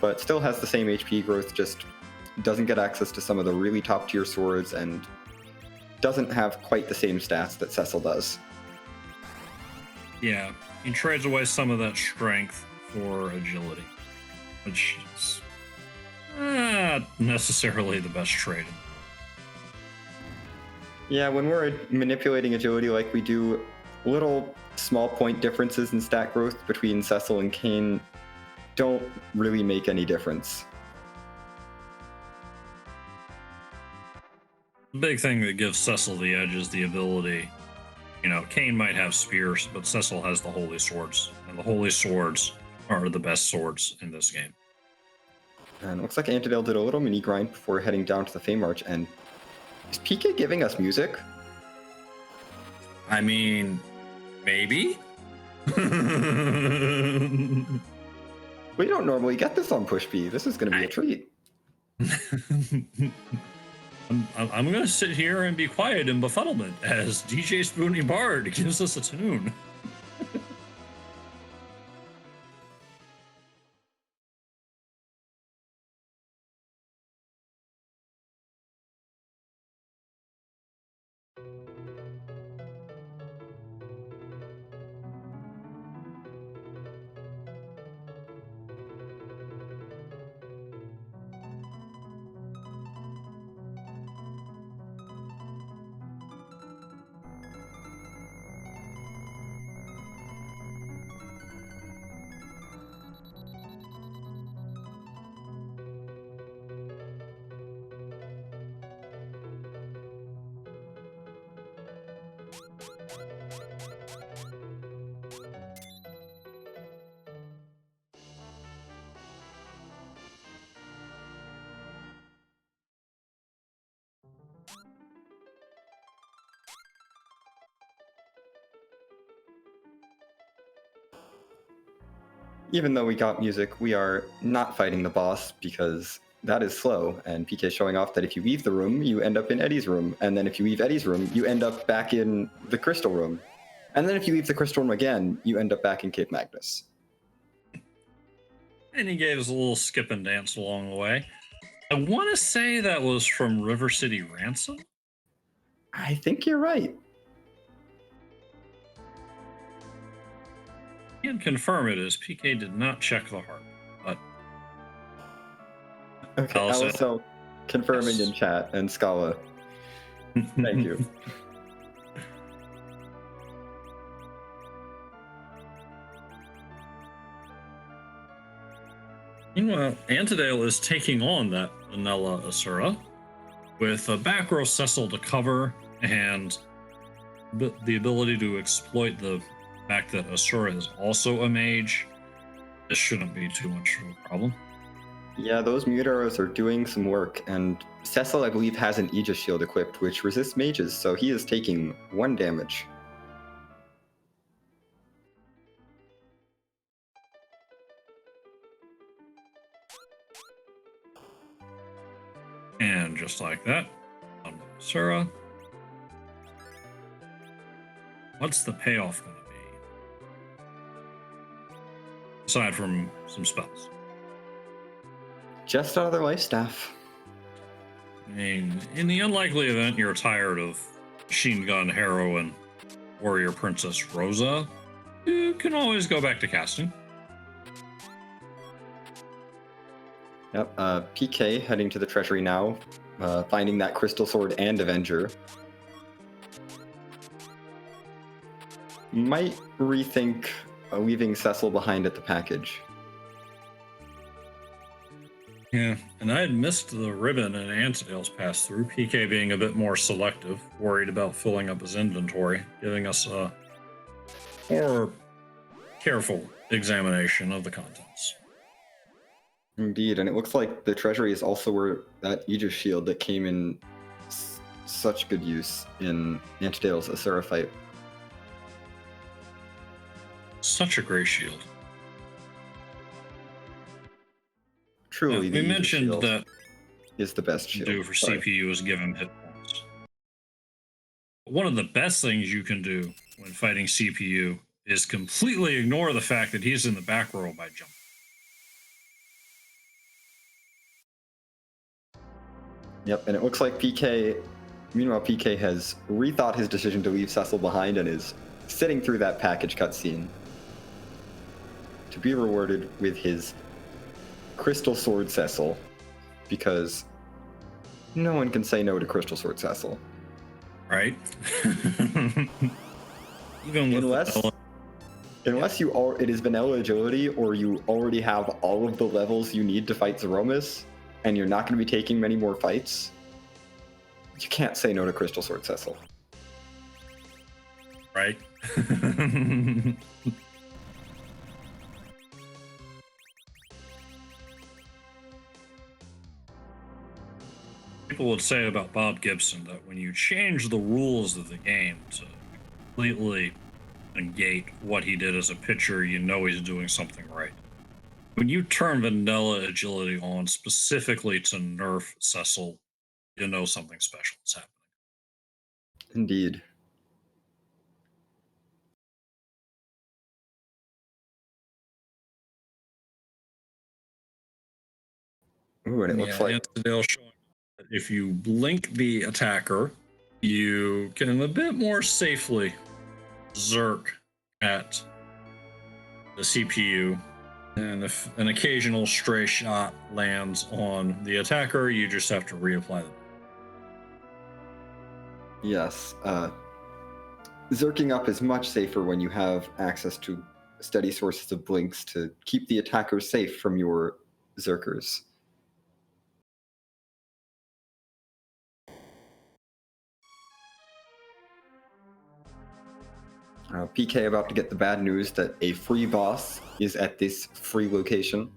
but still has the same HP growth, just doesn't get access to some of the really top tier swords and doesn't have quite the same stats that Cecil does. Yeah, he trades away some of that strength for agility, which is not necessarily the best trade. Yeah, when we're manipulating agility like we do, little small point differences in stat growth between Cecil and Kain don't really make any difference. The big thing that gives Cecil the edge is the ability. You know, Kain might have spears, but Cecil has the holy swords, and the holy swords are the best swords in this game. And it looks like Antidale did a little mini grind before heading down to the Fame March. And is PK giving us music? I mean, maybe? We don't normally get this on Push B. This is going to be a treat. I'm going to sit here and be quiet in befuddlement as DJ Spoony Bard gives us a tune. Even though we got music, we are not fighting the boss because that is slow. And PK showing off that if you leave the room, you end up in Eddie's room. And then if you leave Eddie's room, you end up back in the Crystal room. And then if you leave the Crystal room again, you end up back in Cape Magnus. And he gave us a little skip and dance along the way. I want to say that was from River City Ransom. I think you're right. Can confirm it as PK did not check the heart, but okay. Also confirming yes. In chat and Scala. Thank you. Meanwhile, Antidale is taking on that vanilla Asura with a back row Cecil to cover and the ability to exploit the fact that Asura is also a mage. This shouldn't be too much of a problem. Yeah, those mute arrows are doing some work, and Cecil, I believe, has an Aegis shield equipped, which resists mages, so he is taking 1 damage. And just like that, Asura. What's the payoff going to be? Aside from some spells. Just another life staff. I mean, in the unlikely event you're tired of Machine Gun Heroine Warrior Princess Rosa, you can always go back to casting. Yep, PK heading to the treasury now, finding that Crystal Sword and Avenger. Might rethink leaving Cecil behind at the package. Yeah, and I had missed the ribbon in Antidale's pass through. PK being a bit more selective, worried about filling up his inventory, giving us a more careful examination of the contents. Indeed, and it looks like the treasury is also where that Aegis shield that came in such good use in Antidale's Asura fight. Such a great shield. Truly, yeah, we mentioned that is the best shield. Do for CPU is give him hit points. One of the best things you can do when fighting CPU is completely ignore the fact that he's in the back row by jumping. Yep, and it looks like meanwhile, PK has rethought his decision to leave Cecil behind and is sitting through that package cutscene to be rewarded with his Crystal Sword Cecil, because no one can say no to Crystal Sword Cecil. Right? Even with unless it is vanilla agility, or you already have all of the levels you need to fight Zeromus, and you're not going to be taking many more fights, you can't say no to Crystal Sword Cecil. Right? People would say about Bob Gibson that when you change the rules of the game to completely negate what he did as a pitcher, you know he's doing something right. When you turn vanilla agility on specifically to nerf Cecil, you know something special is happening. Indeed. Ooh, and it looks like if you blink the attacker, you can a bit more safely zerk at the CPU. And if an occasional stray shot lands on the attacker, you just have to reapply them. Yes. Zerking up is much safer when you have access to steady sources of blinks to keep the attacker safe from your zerkers. PK about to get the bad news that a free boss is at this free location.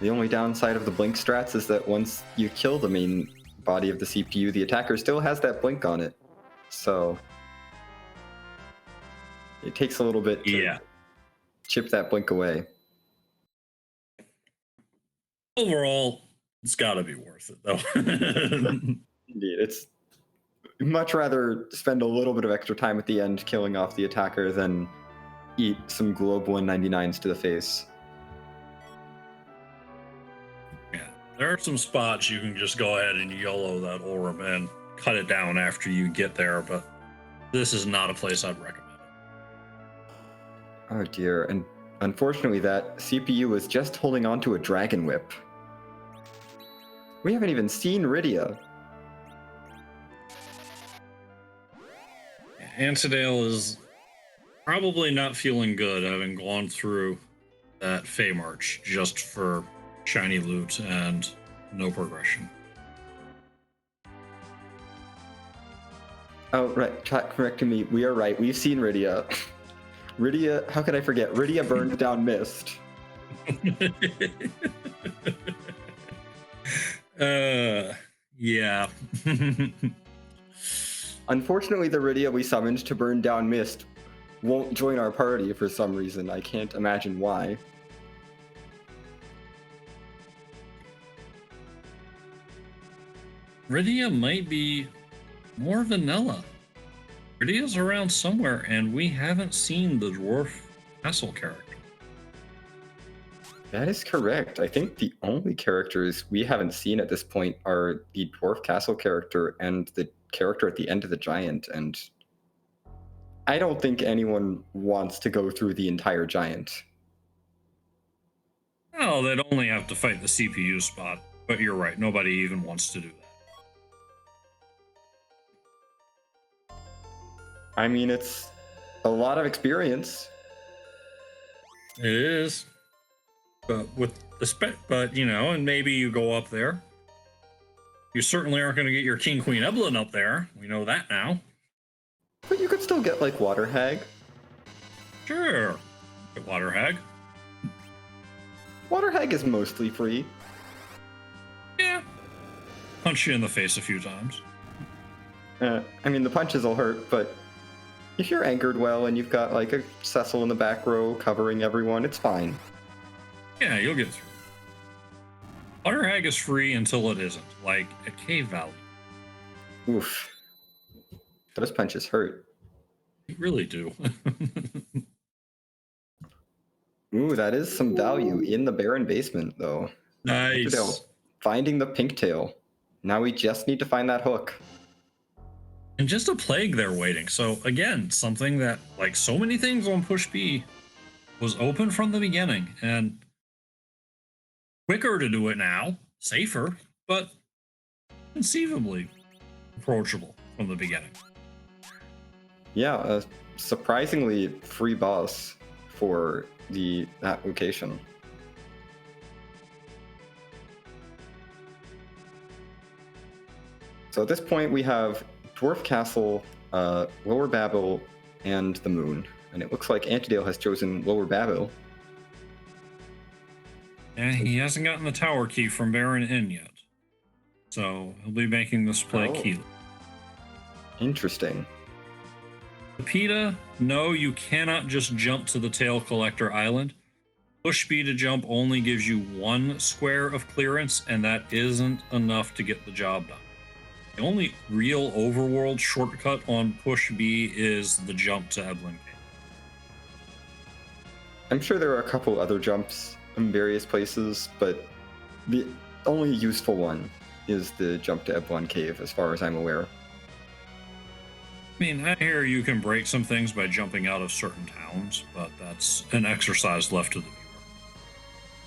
The only downside of the blink strats is that once you kill the main body of the CPU, the attacker still has that blink on it. So it takes a little bit to chip that blink away. Overall, it's got to be worth it, though. Indeed, it's much rather spend a little bit of extra time at the end killing off the attacker than eat some global 199s to the face. Yeah, there are some spots you can just go ahead and YOLO that orb and cut it down after you get there, but this is not a place I'd recommend it. Oh dear, and unfortunately that CPU is just holding on to a Dragon Whip. We haven't even seen Rydia. Ansedale is probably not feeling good, having gone through that Fey March just for shiny loot and no progression. Oh, right, chat correcting me. We are right. We've seen Rydia. Rydia, how could I forget? Rydia burned down Mist. Yeah. Unfortunately, the Rydia we summoned to burn down Mist won't join our party for some reason. I can't imagine why. Rydia might be more vanilla. Rydia's around somewhere, and we haven't seen the dwarf castle character. That is correct. I think the only characters we haven't seen at this point are the dwarf castle character and the character at the end of the giant, and I don't think anyone wants to go through the entire giant. Oh, they'd only have to fight the CPU spot, but you're right, nobody even wants to do that. I mean, it's a lot of experience. It is. But with the and maybe you go up there. You certainly aren't going to get your King Queen Evelyn up there. We know that now. But you could still get, like, Water Hag. Sure. Get Water Hag. Water Hag is mostly free. Yeah. Punch you in the face a few times. I mean, the punches will hurt, but if you're anchored well and you've got, like, a Cecil in the back row covering everyone, it's fine. Yeah, you'll get through. Water Hag is free until it isn't, like a Cave Valley. Oof. Those punches hurt. You really do. Ooh, that is some value in the barren basement, though. Nice. Finding the pink tail. Now we just need to find that hook. And just a plague there waiting. So again, something that, like so many things on Push B, was open from the beginning and quicker to do it now, safer, but conceivably approachable from the beginning. Yeah, a surprisingly free boss for that location. So at this point, we have Dwarf Castle, Lower Babel, and the Moon. And it looks like Antidale has chosen Lower Babel. And he hasn't gotten the tower key from Baron Inn yet. So he'll be making this play key. Interesting. Peta, no, you cannot just jump to the Tail Collector Island. Push B to jump only gives you 1 square of clearance, and that isn't enough to get the job done. The only real overworld shortcut on Push B is the jump to Eblin Cave. I'm sure there are a couple other jumps in various places, but the only useful one is the jump to Eblin Cave, as far as I'm aware. I mean, I hear you can break some things by jumping out of certain towns, but that's an exercise left to the viewer.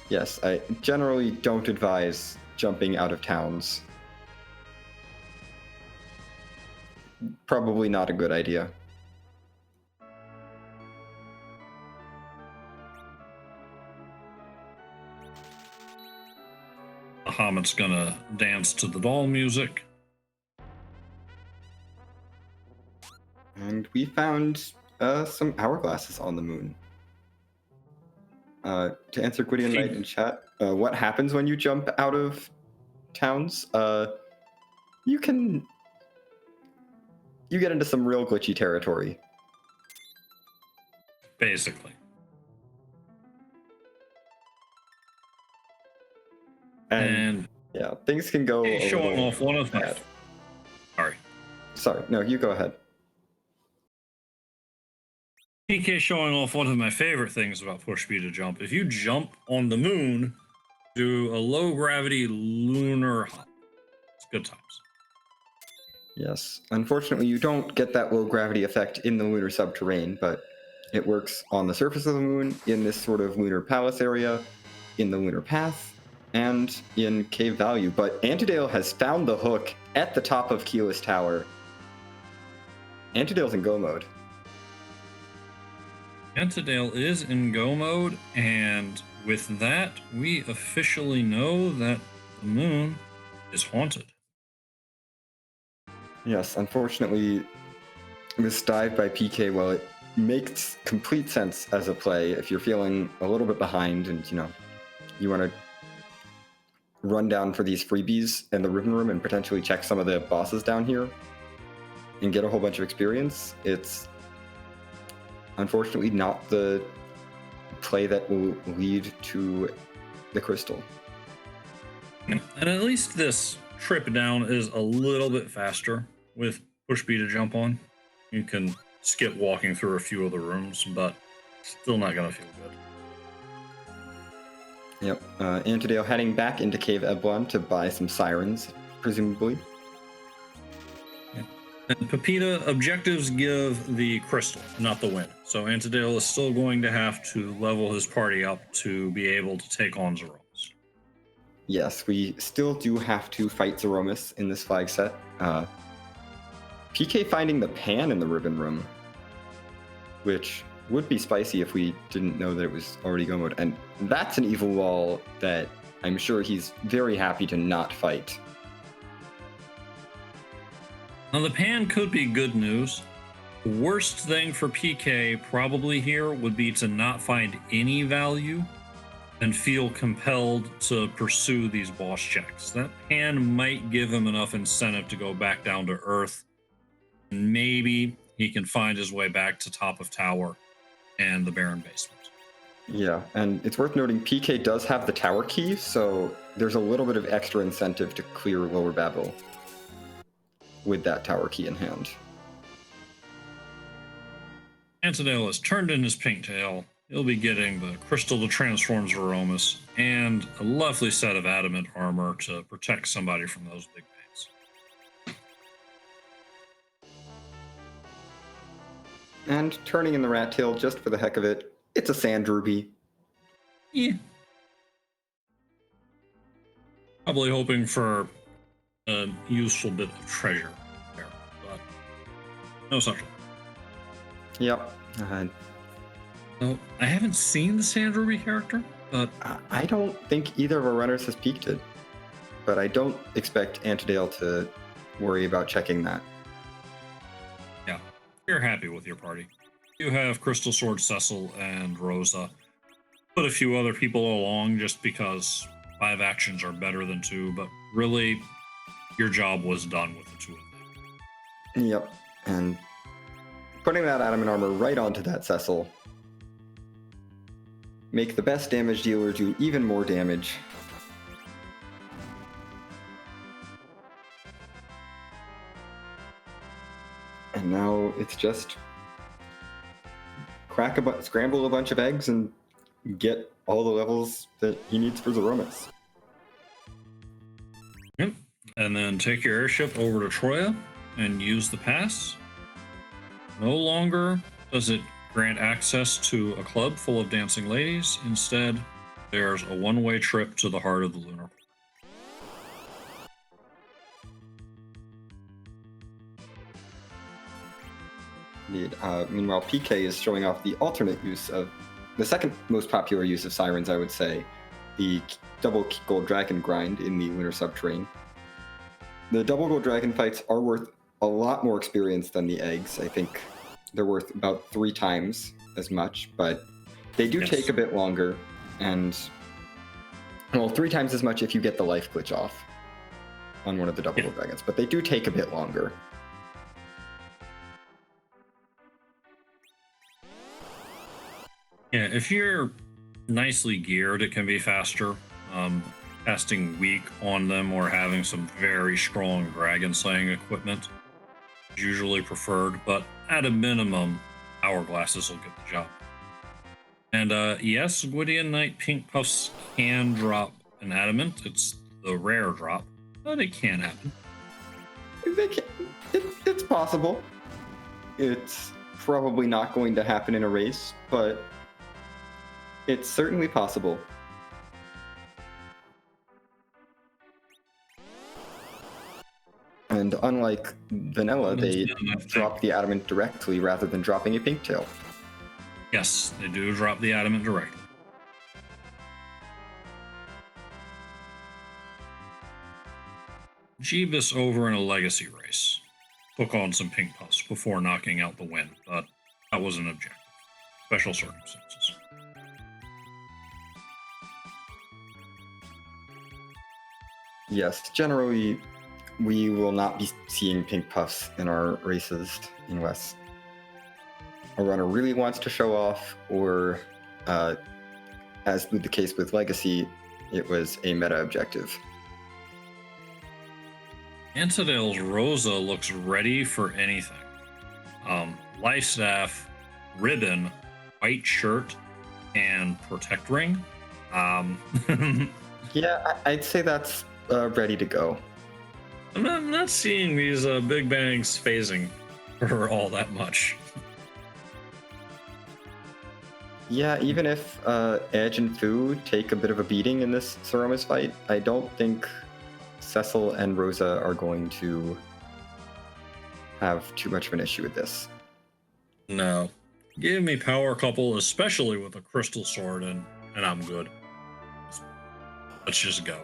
Yes, I generally don't advise jumping out of towns. Probably not a good idea. Bahamut's gonna dance to the doll music. And we found some hourglasses on the moon. To answer Gwydion Knight in chat, what happens when you jump out of towns? You get into some real glitchy territory. Basically. And yeah, things can go showing off one of my... Sorry, no, you go ahead. PK showing off one of my favorite things about Push B to jump. If you jump on the moon, do a low gravity lunar hop. It's good times. Yes. Unfortunately, you don't get that low gravity effect in the lunar subterrane, but it works on the surface of the moon, in this sort of lunar palace area, in the lunar path, and in Cave Value. But Antidale has found the hook at the top of Keyless Tower. Antidale's in go mode. Antidale is in go mode, and with that, we officially know that the moon is haunted. Yes, unfortunately, this dive by PK, well, it makes complete sense as a play if you're feeling a little bit behind and, you want to run down for these freebies in the Ribbon Room and potentially check some of the bosses down here and get a whole bunch of experience. It's unfortunately not the play that will lead to the crystal. And at least this trip down is a little bit faster with Push B to jump on. You can skip walking through a few of the rooms, but still not going to feel good. Yep. Antidale heading back into Cave Eblon to buy some sirens, presumably. Yeah. And Pepita objectives give the crystal, not the win. So Antidale is still going to have to level his party up to be able to take on Zeromus. Yes, we still do have to fight Zeromus in this flag set. PK finding the pan in the Ribbon Room, which would be spicy if we didn't know that it was already go mode. And that's an evil wall that I'm sure he's very happy to not fight. Now the pan could be good news. The worst thing for PK probably here would be to not find any value and feel compelled to pursue these boss checks. That pan might give him enough incentive to go back down to Earth. And maybe he can find his way back to top of tower and the barren basement. Yeah, and it's worth noting PK does have the tower key, so there's a little bit of extra incentive to clear Lower Babel with that tower key in hand. Antidale has turned in his pink tail. He'll be getting the crystal that transforms Aromas and a lovely set of adamant armor to protect somebody from those big bangs. And turning in the rat tail just for the heck of it, it's a sand ruby. Yeah. Probably hoping for a useful bit of treasure there, but no such. Yep. No, I haven't seen the Sand Ruby character, but I don't think either of our runners has peeked it, but I don't expect Antidale to worry about checking that. yeah, you're happy with your party. You have Crystal Sword, Cecil, and Rosa. Put a few other people along just because 5 actions are better than 2, but really, your job was done with the 2 of them. Yep, and putting that adamant armor right onto that Cecil. Make the best damage dealer do even more damage. And now it's just scramble a bunch of eggs and get all the levels that he needs for Zeromus. Yep. And then take your airship over to Troya and use the pass. No longer does it grant access to a club full of dancing ladies. Instead, there's a one-way trip to the heart of the lunar core. Indeed. Meanwhile, PK is showing off the alternate use of the second most popular use of sirens, I would say, the double gold dragon grind in the lunar subterranean. The double gold dragon fights are worth a lot more experience than the eggs. I think they're worth about 3 times as much, but they do take a bit longer, and well, 3 times as much if you get the life glitch off on one of the double gold dragons, but they do take a bit longer. Yeah, if you're nicely geared, it can be faster. Casting weak on them or having some very strong dragon slaying equipment is usually preferred, but at a minimum, hourglasses will get the job. And yes, Gwydion Knight Pink Puffs can drop an adamant. It's the rare drop, but it can happen. It's possible. It's probably not going to happen in a race, but it's certainly possible. And unlike Vanilla, they drop the adamant directly rather than dropping a pink tail. Yes, they do drop the adamant directly. Jeebus over in a legacy race took on some pink puffs before knocking out the win, but that was an objective. Special circumstances. Yes, generally, we will not be seeing pink puffs in our races unless a runner really wants to show off, or as with the case with Legacy, it was a meta objective. Antidale's Rosa looks ready for anything. Life staff, ribbon, white shirt, and protect ring. Yeah, I'd say that's ready to go. I'm not seeing these big bangs phasing for all that much. Yeah, even if Edge and Fu take a bit of a beating in this Zeromus fight, I don't think Cecil and Rosa are going to have too much of an issue with this. No. Give me power couple, especially with a crystal sword, and I'm good. Let's just go.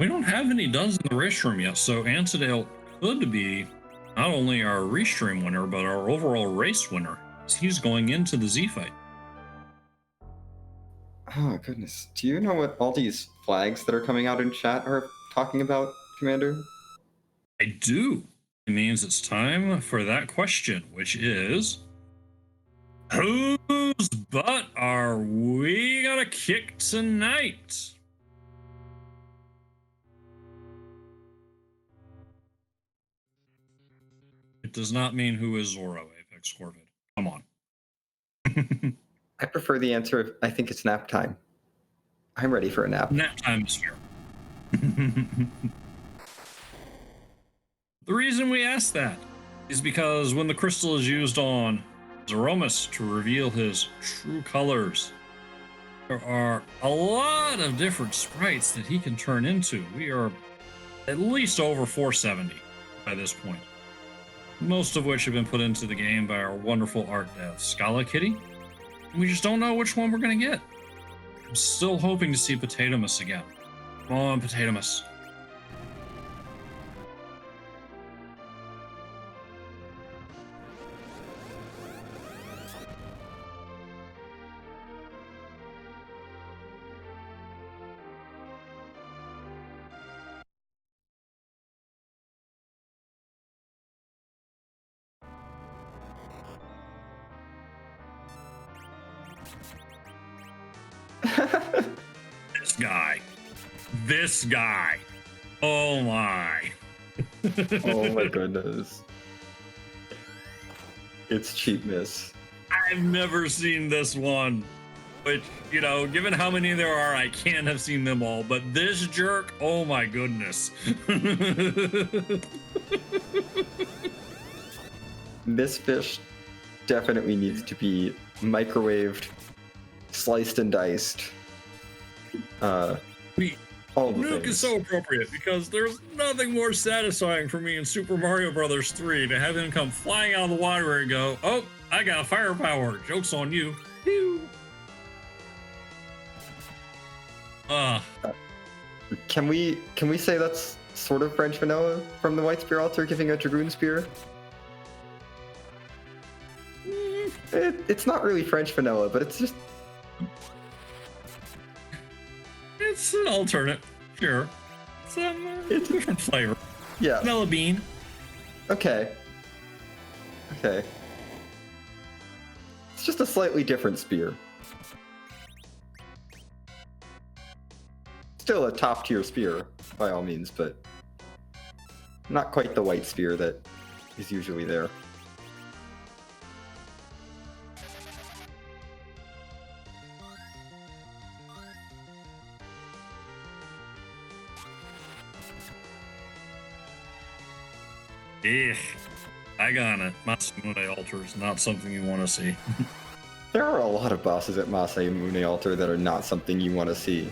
We don't have any duns in the race room yet, so Antidale could be not only our restream winner, but our overall race winner. He's going into the Z fight. Oh, goodness. Do you know what all these flags that are coming out in chat are talking about, Commander? I do. It means it's time for that question, which is, who's But are we gonna kick tonight? It does not mean who is Zorro, Apex Corvid. Come on. I prefer the answer of I think it's nap time. I'm ready for a nap. Nap time is here. The reason we ask that is because when the crystal is used on Zoromus to reveal his true colors, there are a lot of different sprites that he can turn into. We are at least over 470 by this point, most of which have been put into the game by our wonderful art dev, Scala Kitty. We just don't know which one we're going to get. I'm still hoping to see Potatomus again. Come on, Potatomus. This guy. Oh my. Oh my goodness. It's cheap miss. I've never seen this one. Which, you know, given how many there are, I can't have seen them all. But this jerk, oh my goodness. This fish definitely needs to be microwaved, sliced and diced. All the Nuke things. is so appropriate because there's nothing more satisfying for me in Super Mario Brothers 3 to have him come flying out of the water and go, "Oh, I got firepower. Joke's on you." Can we say that's sort of French vanilla from the White Spear Altar giving a Dragoon Spear? It's not really French vanilla, but it's just... It's an alternate, sure. It's a different flavor. Yeah. Vanilla bean. Okay. It's just a slightly different spear. Still a top tier spear, by all means, but not quite the white spear that is usually there. I got it. Masamune Altar is not something you want to see. There are a lot of bosses at Masamune Altar that are not something you want to see.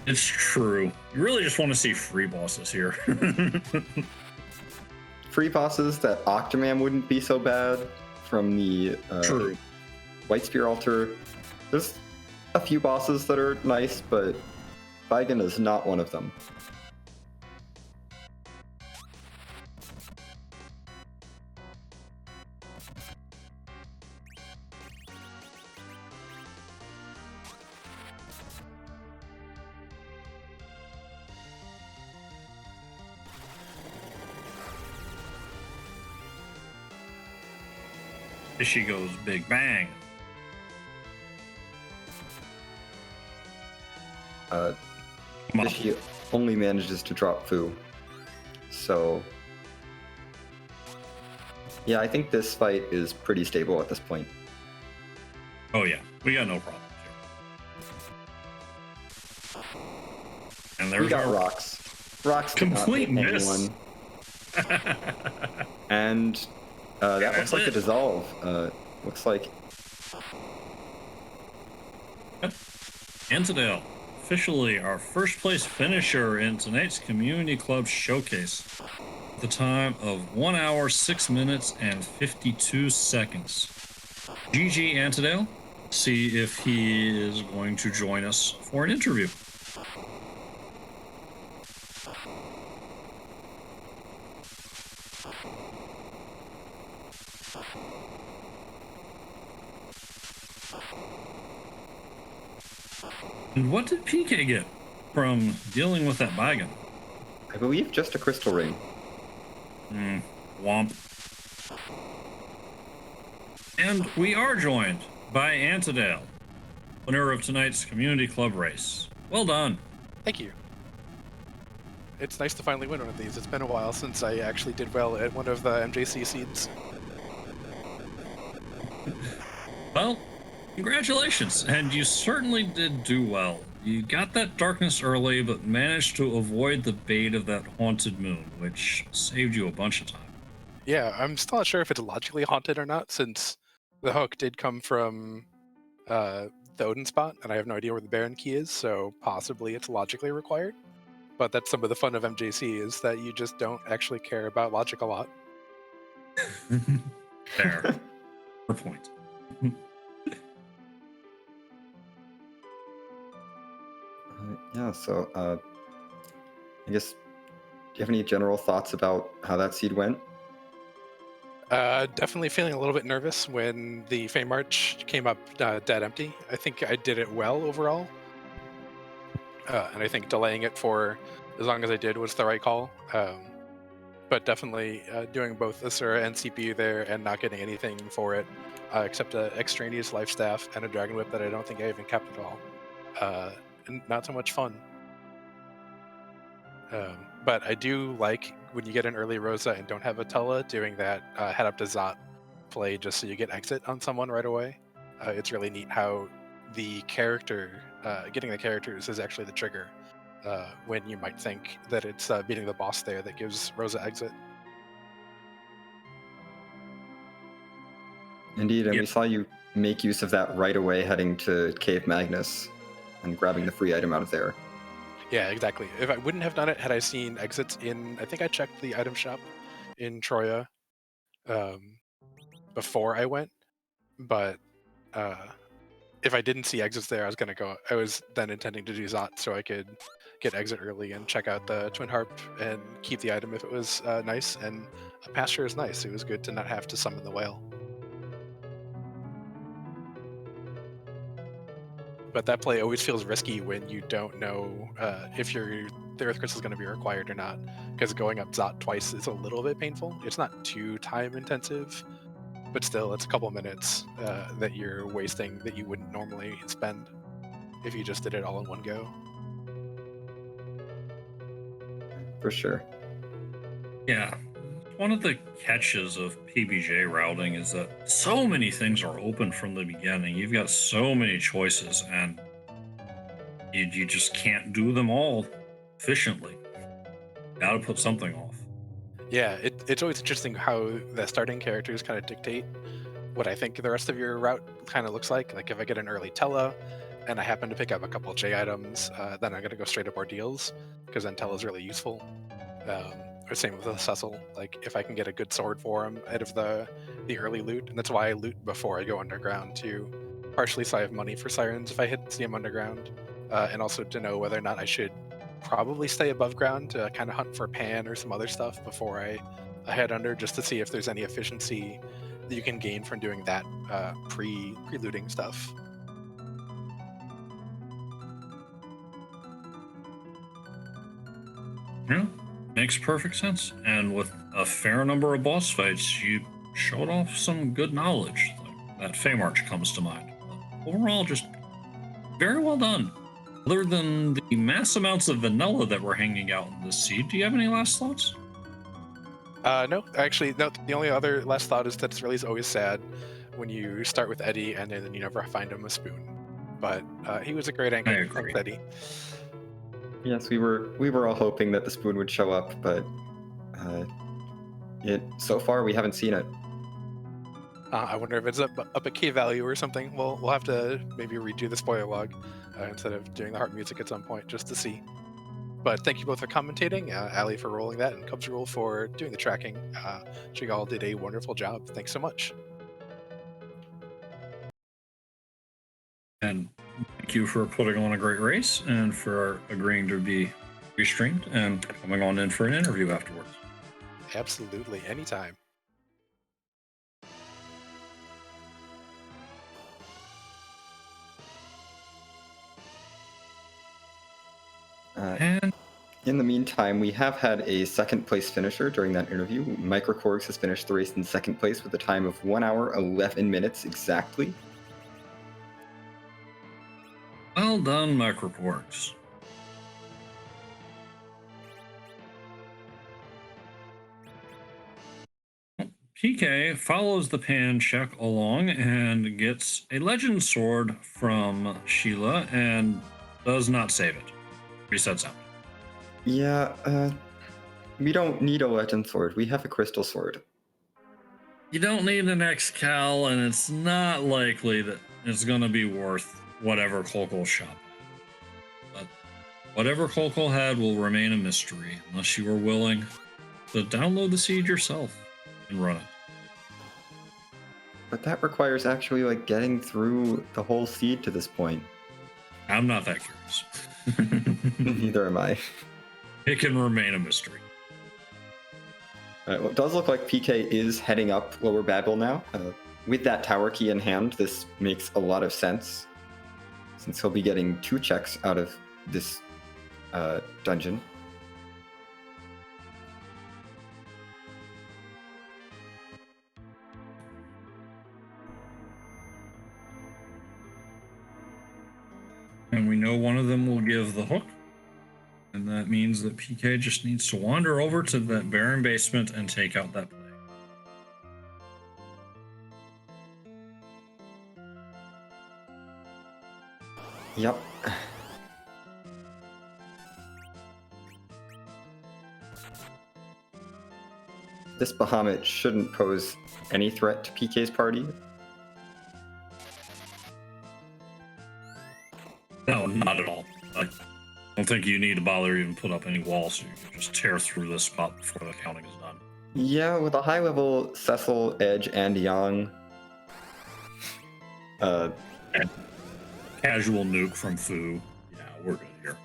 It's true. You really just want to see free bosses here. Free bosses that Octomam wouldn't be so bad from the True. White Spear Altar. There's a few bosses that are nice, but Vigan is not one of them. She goes big bang. She only manages to drop Fu. So, yeah, I think this fight is pretty stable at this point. Oh yeah, we got no problems here. And there's We got our rocks. Rocks complete cannot hit miss. anyone. And that looks like a dissolve. Looks like Antidale, officially our first place finisher in tonight's Community Club Showcase. At the time of 1 hour, 6 minutes, and 52 seconds. GG Antidale. See if he is going to join us for an interview. And what did PK get from dealing with that Baigan? I believe just a crystal ring. Womp. And we are joined by Antidale, winner of tonight's community club race. Well done. Thank you. It's nice to finally win one of these. It's been a while since I actually did well at one of the MJC seeds. Well, congratulations, and you certainly did do well. You got that darkness early, but managed to avoid the bait of that haunted moon, which saved you a bunch of time. Yeah, I'm still not sure if it's logically haunted or not, since the hook did come from the Odin spot, and I have no idea where the Baron key is, so possibly it's logically required. But that's some of the fun of MJC, is that you just don't actually care about logic a lot. Fair. Fair point. Yeah, so I guess, do you have any general thoughts about how that seed went? Definitely feeling a little bit nervous when the Fame March came up dead empty. I think I did it well overall. And I think delaying it for as long as I did was the right call. But definitely doing both Asura and CPU there and not getting anything for it, except an extraneous life staff and a Dragon Whip that I don't think I even kept at all. And not so much fun. But I do like when you get an early Rosa and don't have a Tella, doing that head up to Zot play just so you get exit on someone right away. It's really neat how the character, getting the characters is actually the trigger when you might think that it's beating the boss there that gives Rosa exit. Indeed, and Yeah. we saw you make use of that right away, heading to Cave Magnus and grabbing the free item out of there. Yeah, exactly. If I wouldn't have done it had I seen exits in, I think I checked the item shop in Troya before I went, but if I didn't see exits there, I was then intending to do Zot so I could get exit early and check out the Twin Harp and keep the item if it was nice, and a pasture is nice. It was good to not have to summon the whale. But that play always feels risky when you don't know if the Earth Crystal is going to be required or not, because going up Zot twice is a little bit painful. It's not too time intensive, but still, it's a couple minutes that you're wasting that you wouldn't normally spend if you just did it all in one go. For sure. Yeah. One of the catches of PBJ routing is that so many things are open from the beginning. You've got so many choices, and you just can't do them all efficiently. Gotta put something off. Yeah, it's always interesting how the starting characters kind of dictate what I think the rest of your route kind of looks like. Like if I get an early Tella and I happen to pick up a couple of J items, then I'm going to go straight up Ordeals, because then Tella's really useful. Or same with the Cecil. Like if I can get a good sword for him out of the early loot, and that's why I loot before I go underground too, partially so I have money for Sirens if I see him underground, and also to know whether or not I should probably stay above ground to kind of hunt for Pan or some other stuff before I head under, just to see if there's any efficiency that you can gain from doing that pre-looting stuff. Yeah, makes perfect sense. And with a fair number of boss fights, you showed off some good knowledge. Like that Fame Arch comes to mind. But overall, just very well done. Other than the mass amounts of vanilla that were hanging out in this seed, do you have any last thoughts? No, actually, no. The only other last thought is that it's really always sad when you start with Eddie and then you never find him a spoon. But he was a great anchor. I agree. Thanks, Eddie. Yes, we were all hoping that the spoon would show up, but so far we haven't seen it. I wonder if it's up at key value or something. We'll have to maybe redo the spoiler log instead of doing the heart music at some point, just to see. But thank you both for commentating, Ali for rolling that, and Cubs Rule for doing the tracking. You all did a wonderful job. Thanks so much. And thank you for putting on a great race and for agreeing to be restreamed and coming on in for an interview afterwards. Absolutely, anytime. And In the meantime, we have had a second place finisher during that interview. Microcorgs has finished the race in second place with a time of 1 hour, 11 minutes exactly. Well done, Microporks. PK follows the pan check along and gets a legend sword from Sheila and does not save it. Resets out. Yeah, we don't need a legend sword. We have a crystal sword. You don't need an X-Cal, and it's not likely that it's going to be worth whatever Kolkol shop had. But whatever Kolkol had will remain a mystery unless you are willing to download the seed yourself and run it. But that requires actually like getting through the whole seed to this point. I'm not that curious. Neither am I. It can remain a mystery. Well, it does look like PK is heading up Lower Babel now. With that tower key in hand, this makes a lot of sense, since he'll be getting 2 checks out of this dungeon. And we know one of them will give the hook. And that means that PK just needs to wander over to that barren basement and take out that play. Yep. This Bahamut shouldn't pose any threat to PK's party. No, not at all. I don't think you need to bother even put up any walls, so you can just tear through this spot before the counting is done. Yeah, with a high level Cecil, Edge, and Yang. And casual nuke from Fu. Yeah, we're good here.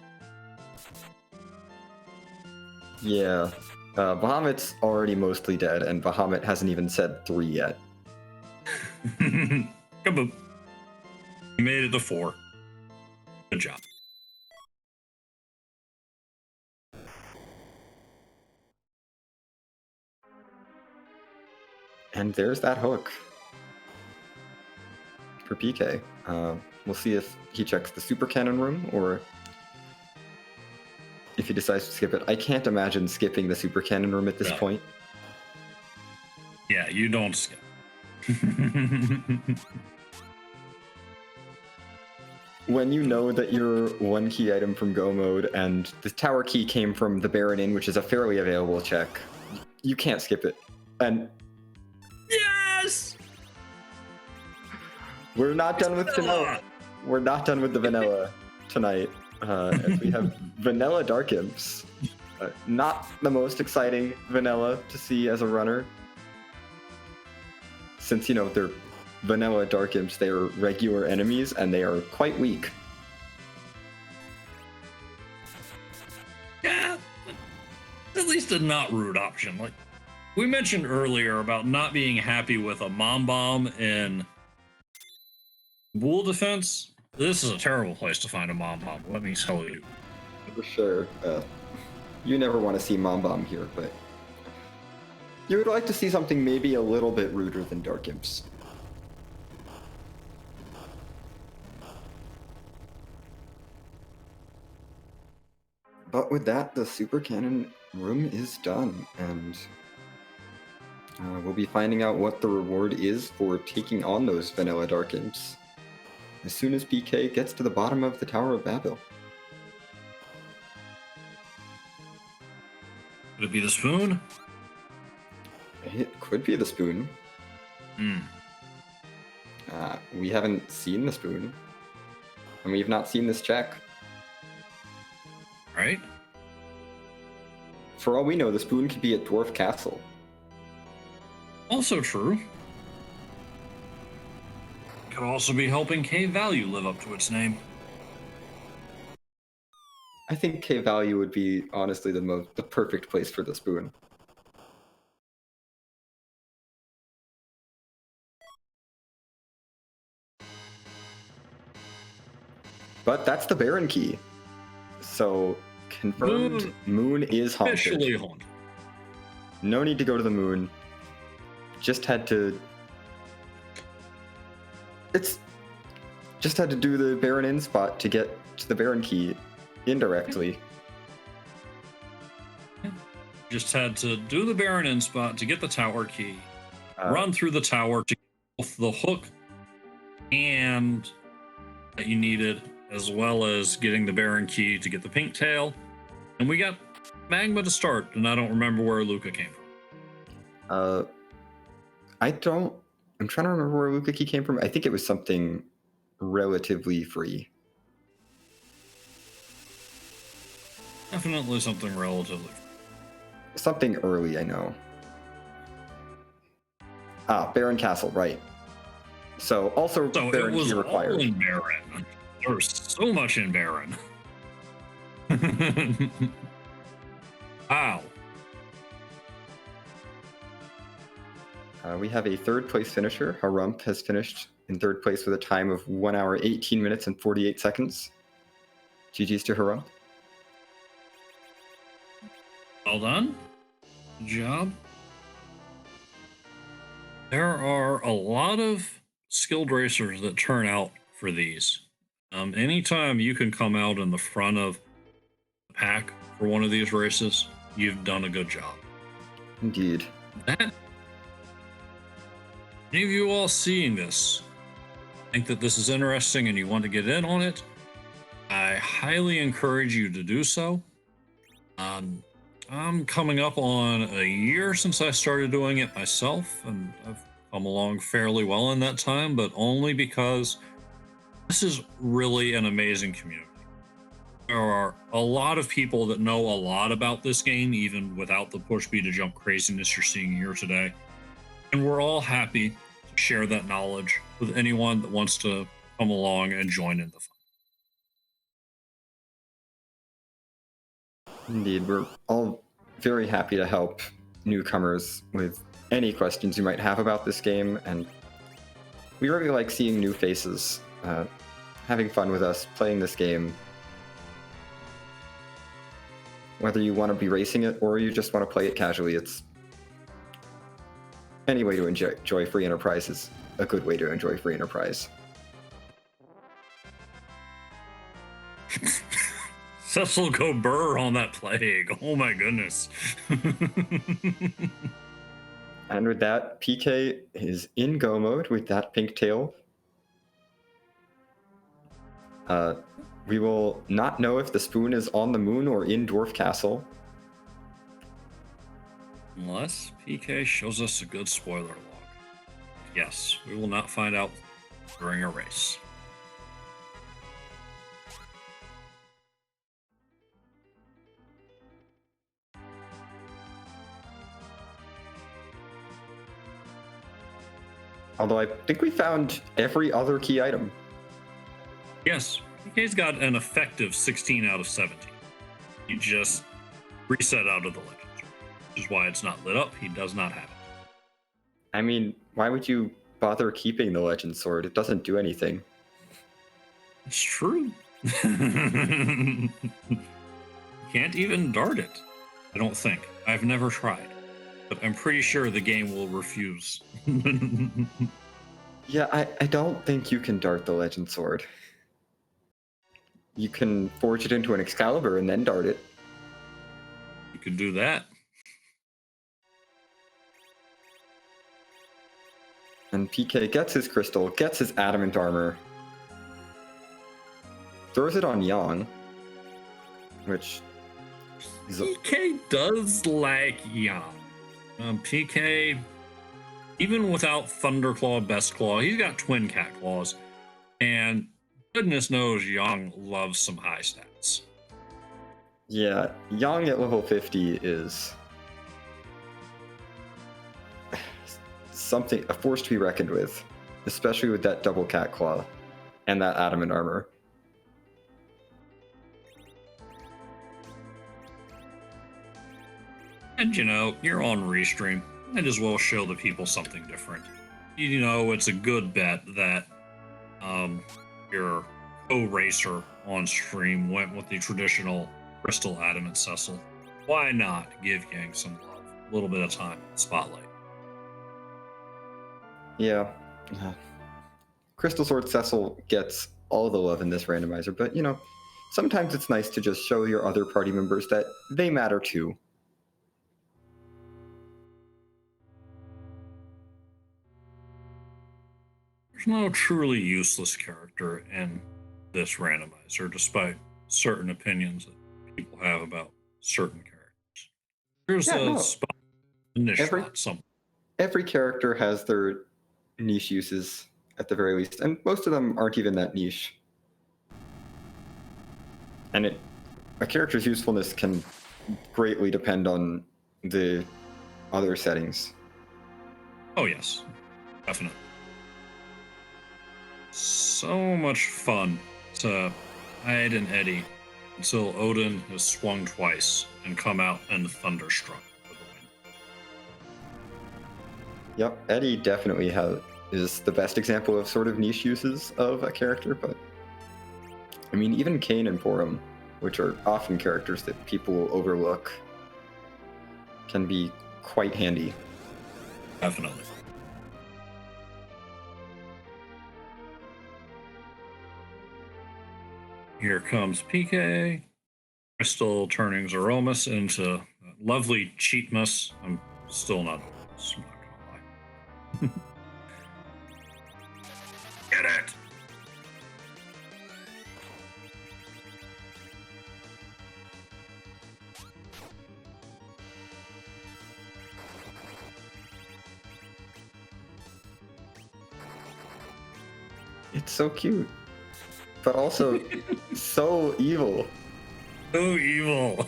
Yeah. Bahamut's already mostly dead, and Bahamut hasn't even said 3 yet. Kaboom. You made it to 4. Good job. And there's that hook for PK. We'll see if he checks the super cannon room or if he decides to skip it. I can't imagine skipping the super cannon room at this point. Yeah, you don't skip. When you know that you're 1 key item from Go mode and the tower key came from the Baron Inn, which is a fairly available check, you can't skip it. And yes! we're not done with vanilla. We're not done with the vanilla tonight. As we have vanilla Dark Imps. Not the most exciting vanilla to see as a runner. Since, you know, they're vanilla Dark Imps, they are regular enemies and they are quite weak. Yeah, at least a not rude option. Like we mentioned earlier about not being happy with a mom bomb in Wool defense. This is a terrible place to find a mom bomb, let me tell you. For sure. You never want to see Mom Bomb here, but you would like to see something maybe a little bit ruder than Dark Imps. But with that, the Super Cannon room is done, and we'll be finding out what the reward is for taking on those vanilla Dark Imps as soon as PK gets to the bottom of the Tower of Babel. Could it be the spoon? It could be the spoon. We haven't seen the spoon, and we've not seen this check. Right? For all we know, the spoon could be at Dwarf Castle. Also true. Could also be helping K Value live up to its name. I think K Value would be honestly the perfect place for the spoon. But that's the Baron key. So confirmed, Moon is haunted. Officially haunted. No need to go to the moon. Just had to. Just had to do the Baron in spot to get to the Baron key indirectly. Just had to do the Baron in spot to get the tower key, run through the tower to get both the hook and that you needed, as well as getting the Baron key to get the pink tail. And we got Magma to start, and I don't remember where Luca came from. I'm trying to remember where Luca key came from. I think it was something relatively free. Definitely something relatively free. Something early, I know. Baron Castle, right. So also Baron it was key required. all in Baron. There was so much in Baron. Wow. We have a third place finisher. Harump has finished in third place with a time of 1 hour, 18 minutes, and 48 seconds. GG's to Harump. Well done. Good job. There are a lot of skilled racers that turn out for these. Anytime you can come out in the front of the pack for one of these races, you've done a good job. Indeed. Any of you all seeing this think that this is interesting and you want to get in on it, I highly encourage you to do so. I'm coming up on a year since I started doing it myself, and I've come along fairly well in that time, but only because this is really an amazing community. There are a lot of people that know a lot about this game, even without the push B to jump craziness you're seeing here today. And we're all happy to share that knowledge with anyone that wants to come along and join in the fun. Indeed, we're all very happy to help newcomers with any questions you might have about this game, and we really like seeing new faces having fun with us playing this game. Whether you want to be racing it or you just want to play it casually, it's any way to enjoy free enterprise is a good way to enjoy free enterprise. Cecil go burr on that plague. Oh my goodness. And with that, PK is in go mode with that pink tail. We will not know if the spoon is on the moon or in Dwarf Castle. Unless PK shows us a good spoiler log. Yes, we will not find out during a race. Although I think we found every other key item. Yes, PK's got an effective 16 out of 17. He just reset out of the legends, which is why it's not lit up. He does not have it. I mean, why would you bother keeping the legend sword? It doesn't do anything. It's true. Can't even dart it. I don't think. I've never tried. But I'm pretty sure the game will refuse. Yeah, I don't think you can dart the legend sword. You can forge it into an Excalibur and then dart it. You could do that. And PK gets his crystal, gets his adamant armor, throws it on Yang, which is PK does like Yang. PK, even without Thunderclaw, Best Claw, he's got twin cat claws, and goodness knows Yang loves some high stats. Yeah, Yang at level 50 is something, a force to be reckoned with, especially with that double cat claw and that adamant armor. And you know, you're on Restream. Might as well show the people something different. You know, it's a good bet that your co-racer on stream went with the traditional Crystal Adamant Cecil. Why not give Yang some love? A little bit of time in the spotlight. Yeah. Crystal Sword Cecil gets all the love in this randomizer, but you know, sometimes it's nice to just show your other party members that they matter too. There's no truly useless character in this randomizer, despite certain opinions that people have about certain characters. There's Yeah, a no. spot, a niche Every- spot somewhere. Every character has their niche uses at the very least, and most of them aren't even that niche. And a character's usefulness can greatly depend on the other settings. Oh, yes, definitely. So much fun to hide and Eddie until Odin has swung twice and come out and thunderstruck for the win. Yep, Eddie definitely is the best example of sort of niche uses of a character, but I mean, even Kane and Porum, which are often characters that people will overlook, can be quite handy. Definitely. Here comes PK. Crystal turning Zeromus into lovely Cheatmas. I'm still not. I'm not gonna lie. Get it! It's so cute, but also so evil. So evil.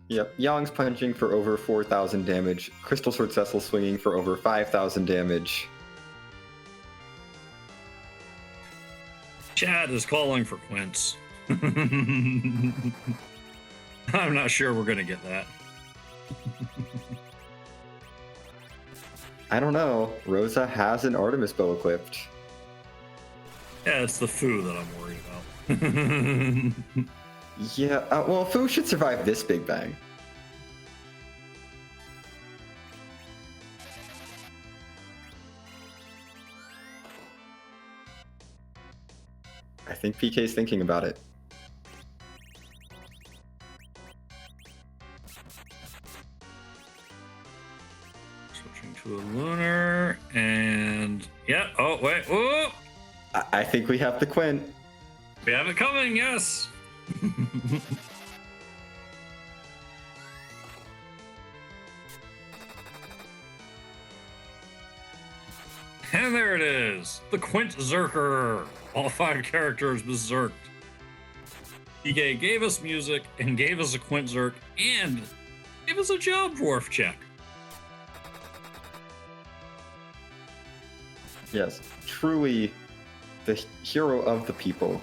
Yep, Yang's punching for over 4,000 damage, Crystal Sword Cecil swinging for over 5,000 damage. Chad is calling for Quince. I'm not sure we're gonna get that. I don't know, Rosa has an Artemis bow equipped. Yeah, it's the foo that I'm worried about. Yeah, well, Fu should survive this Big Bang. I think PK's thinking about it. Switching to a lunar, and yeah. Oh wait, oh, I think we have the Quint. we have it coming. Yes. And there it is, the Quint Zerker. All 5 characters berserked. PK gave us music and gave us a Quint Zerk and gave us a job dwarf check. Yes, truly the hero of the people.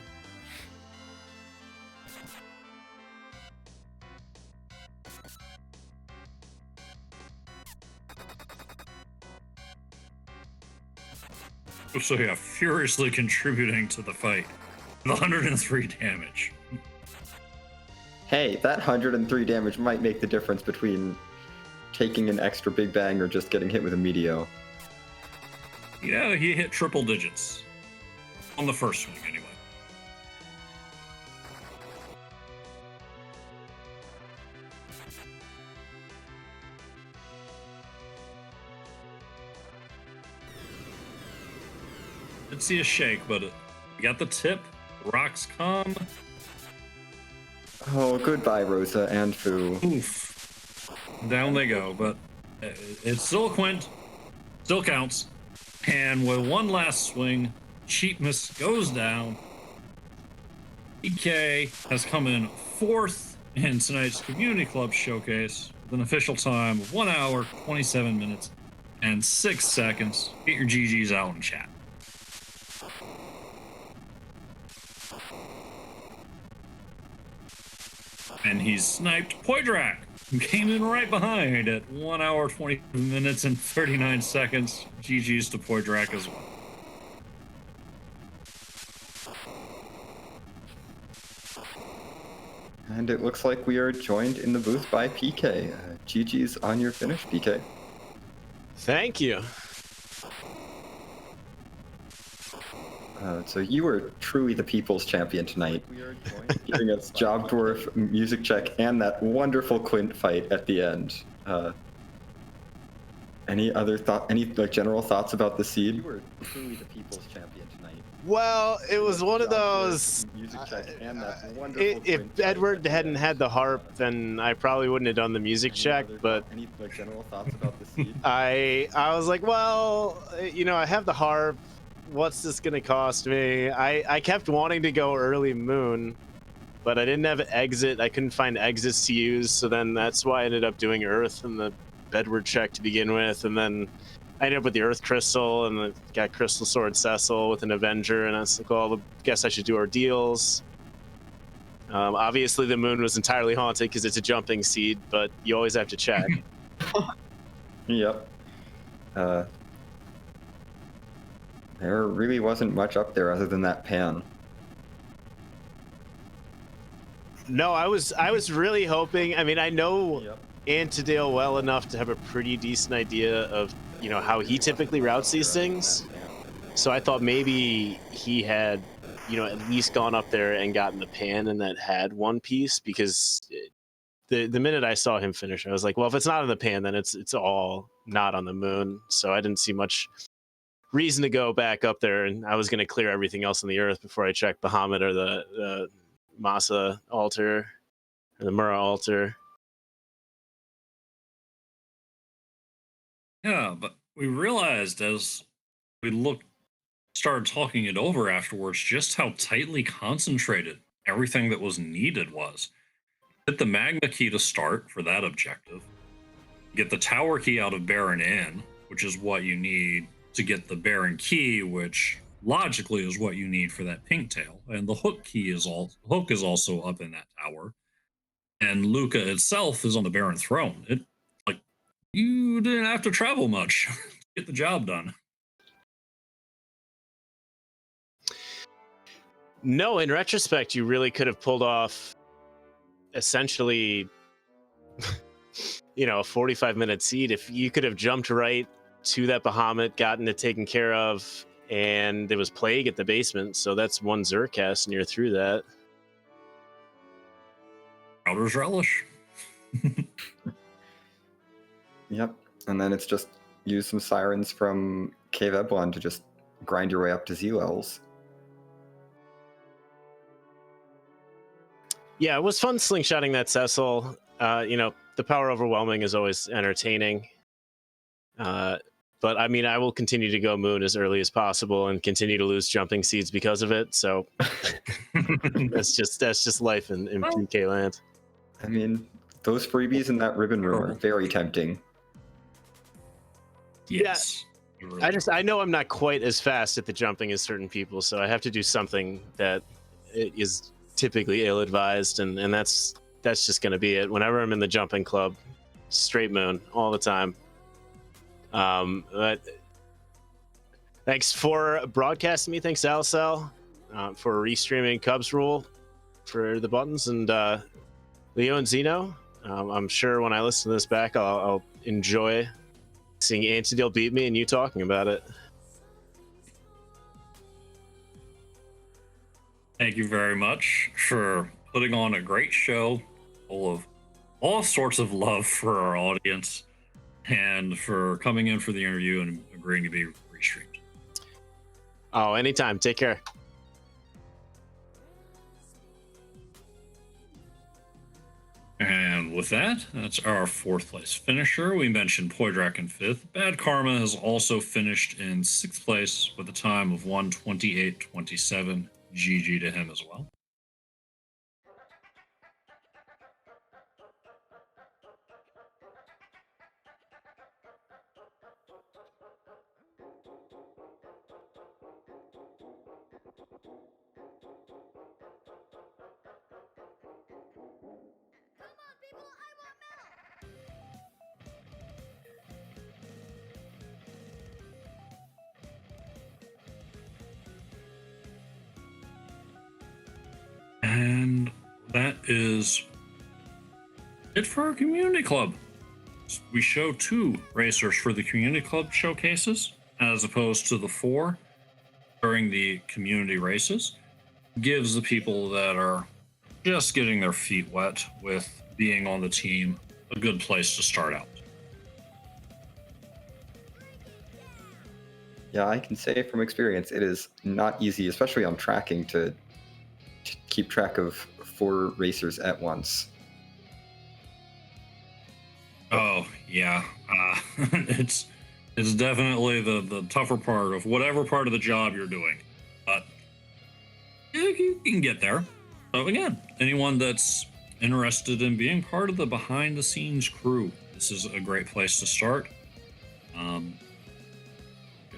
So yeah, furiously contributing to the fight with 103 damage. Hey, that 103 damage might make the difference between taking an extra Big Bang or just getting hit with a Meteo. Yeah, he hit triple digits on the first swing anyway. Did see a shake, but we got the tip. The rocks come. Oh, goodbye, Rosa and Fu. Oof. Down they go, but it's still a Quint. Still counts. And with one last swing, Cheatmas goes down. PK has come in 4th in tonight's Community Club Showcase with an official time of 1 hour, 27 minutes, and 6 seconds. Get your GGs out in chat. And he's sniped Poidrak, who came in right behind at 1 hour, 20 minutes, and 39 seconds. GG's to Poidrak as well. And it looks like we are joined in the booth by PK. GG's on your finish, PK. Thank you. So you were truly the people's champion tonight. We are joined giving us Job Dwarf, Music Check, and that wonderful Quint fight at the end. Any other general thoughts about the seed? You were truly the people's champion tonight. Well, it was one of those. Music Check and that wonderful If Quint fight Edward at the hadn't end. had the harp, then I probably wouldn't have done the music check. But Any general thoughts about the seed? I was like, well, I have the harp. What's this gonna cost me? I kept wanting to go early moon, but I didn't have an exit. I couldn't find exits to use, so then that's why I ended up doing Earth and the Bedward check to begin with, and then I ended up with the Earth Crystal and the got Crystal Sword Cecil with an Avenger, and I was like, well, I guess I should do Ordeals. Obviously, the moon was entirely haunted because it's a jumping seed, but you always have to check. Yep. There really wasn't much up there other than that pan. No, I was really hoping. I mean, I know Yep. Antidale well enough to have a pretty decent idea of how he typically routes these things. So I thought maybe he had at least gone up there and gotten the pan and that had one piece, because the minute I saw him finish, I was like, well, if it's not on the pan, then it's all not on the moon. So I didn't see much reason to go back up there, and I was going to clear everything else on the Earth before I checked Bahamut or the Masa altar or the Mura altar. Yeah, but we realized as we started talking it over afterwards, just how tightly concentrated everything that was needed was. Hit the Magma key to start for that objective. Get the Tower key out of Baron Inn, which is what you need to get the Baron key, which logically is what you need for that pink tail. And the Hook key Hook is also up in that tower. And Luca itself is on the Baron throne. You didn't have to travel much to get the job done. No, in retrospect, you really could have pulled off essentially, a 45-minute seed. If you could have jumped right to that Bahamut, gotten it taken care of, and there was Plague at the basement, so that's one Zercast, and you're through that. Router's Relish. Yep. And then it's just use some sirens from Cave Eblon to just grind your way up to Z levels. Yeah, it was fun slingshotting that Cecil. The power overwhelming is always entertaining. But I mean, I will continue to go moon as early as possible and continue to lose jumping seeds because of it. So that's just life in PK land. I mean, those freebies in that ribbon room are very tempting. Yes. Yeah, I know I'm not quite as fast at the jumping as certain people, so I have to do something that is typically ill-advised, and that's just going to be it. Whenever I'm in the jumping club, straight moon all the time. But thanks for broadcasting me. Thanks, Alcel, for restreaming Cubs Rule for the buttons, and Leo and Zeno. I'm sure when I listen to this back, I'll enjoy seeing Antidale beat me and you talking about it. Thank you very much for putting on a great show full of all sorts of love for our audience, and for coming in for the interview and agreeing to be restreamed. Oh, anytime. Take care. And with that, that's our fourth place finisher. We mentioned Poydrak in fifth. Bad Karma has also finished in sixth place with a time of 1:28.27. GG to him as well. And that is it for our community club. We show 2 racers for the community club showcases as opposed to the 4 during the community races. Gives the people that are just getting their feet wet with being on the team a good place to start out. Yeah, I can say from experience, it is not easy, especially on tracking, to keep track of 4 racers at once. Oh yeah, it's definitely the tougher part of whatever part of the job you're doing, but you can get there. So again, anyone that's interested in being part of the behind the scenes crew, this is a great place to start.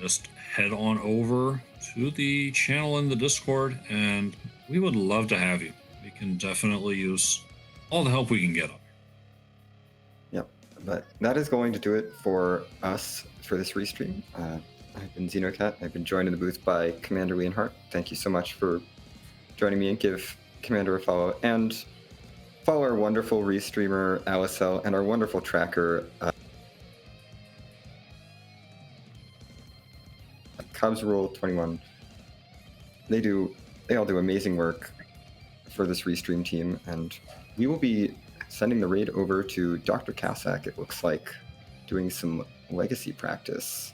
Just head on over to the channel in the Discord, and we would love to have you. We can definitely use all the help we can get up. Yep, but that is going to do it for us for this restream. I've been Xenocat. I've been joined in the booth by Commander Leonhardt. Thank you so much for joining me, and give Commander a follow. And follow our wonderful restreamer, Alicel, and our wonderful tracker, Cubsroll21. They all do amazing work for this restream team, and we will be sending the raid over to Dr. Kassak, it looks like, doing some legacy practice.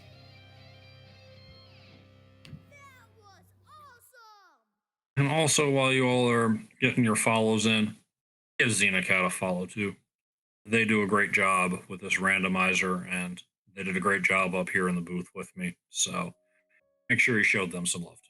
And also, while you all are getting your follows in, give Xenocat a follow too. They do a great job with this randomizer, and they did a great job up here in the booth with me. So make sure you showed them some love.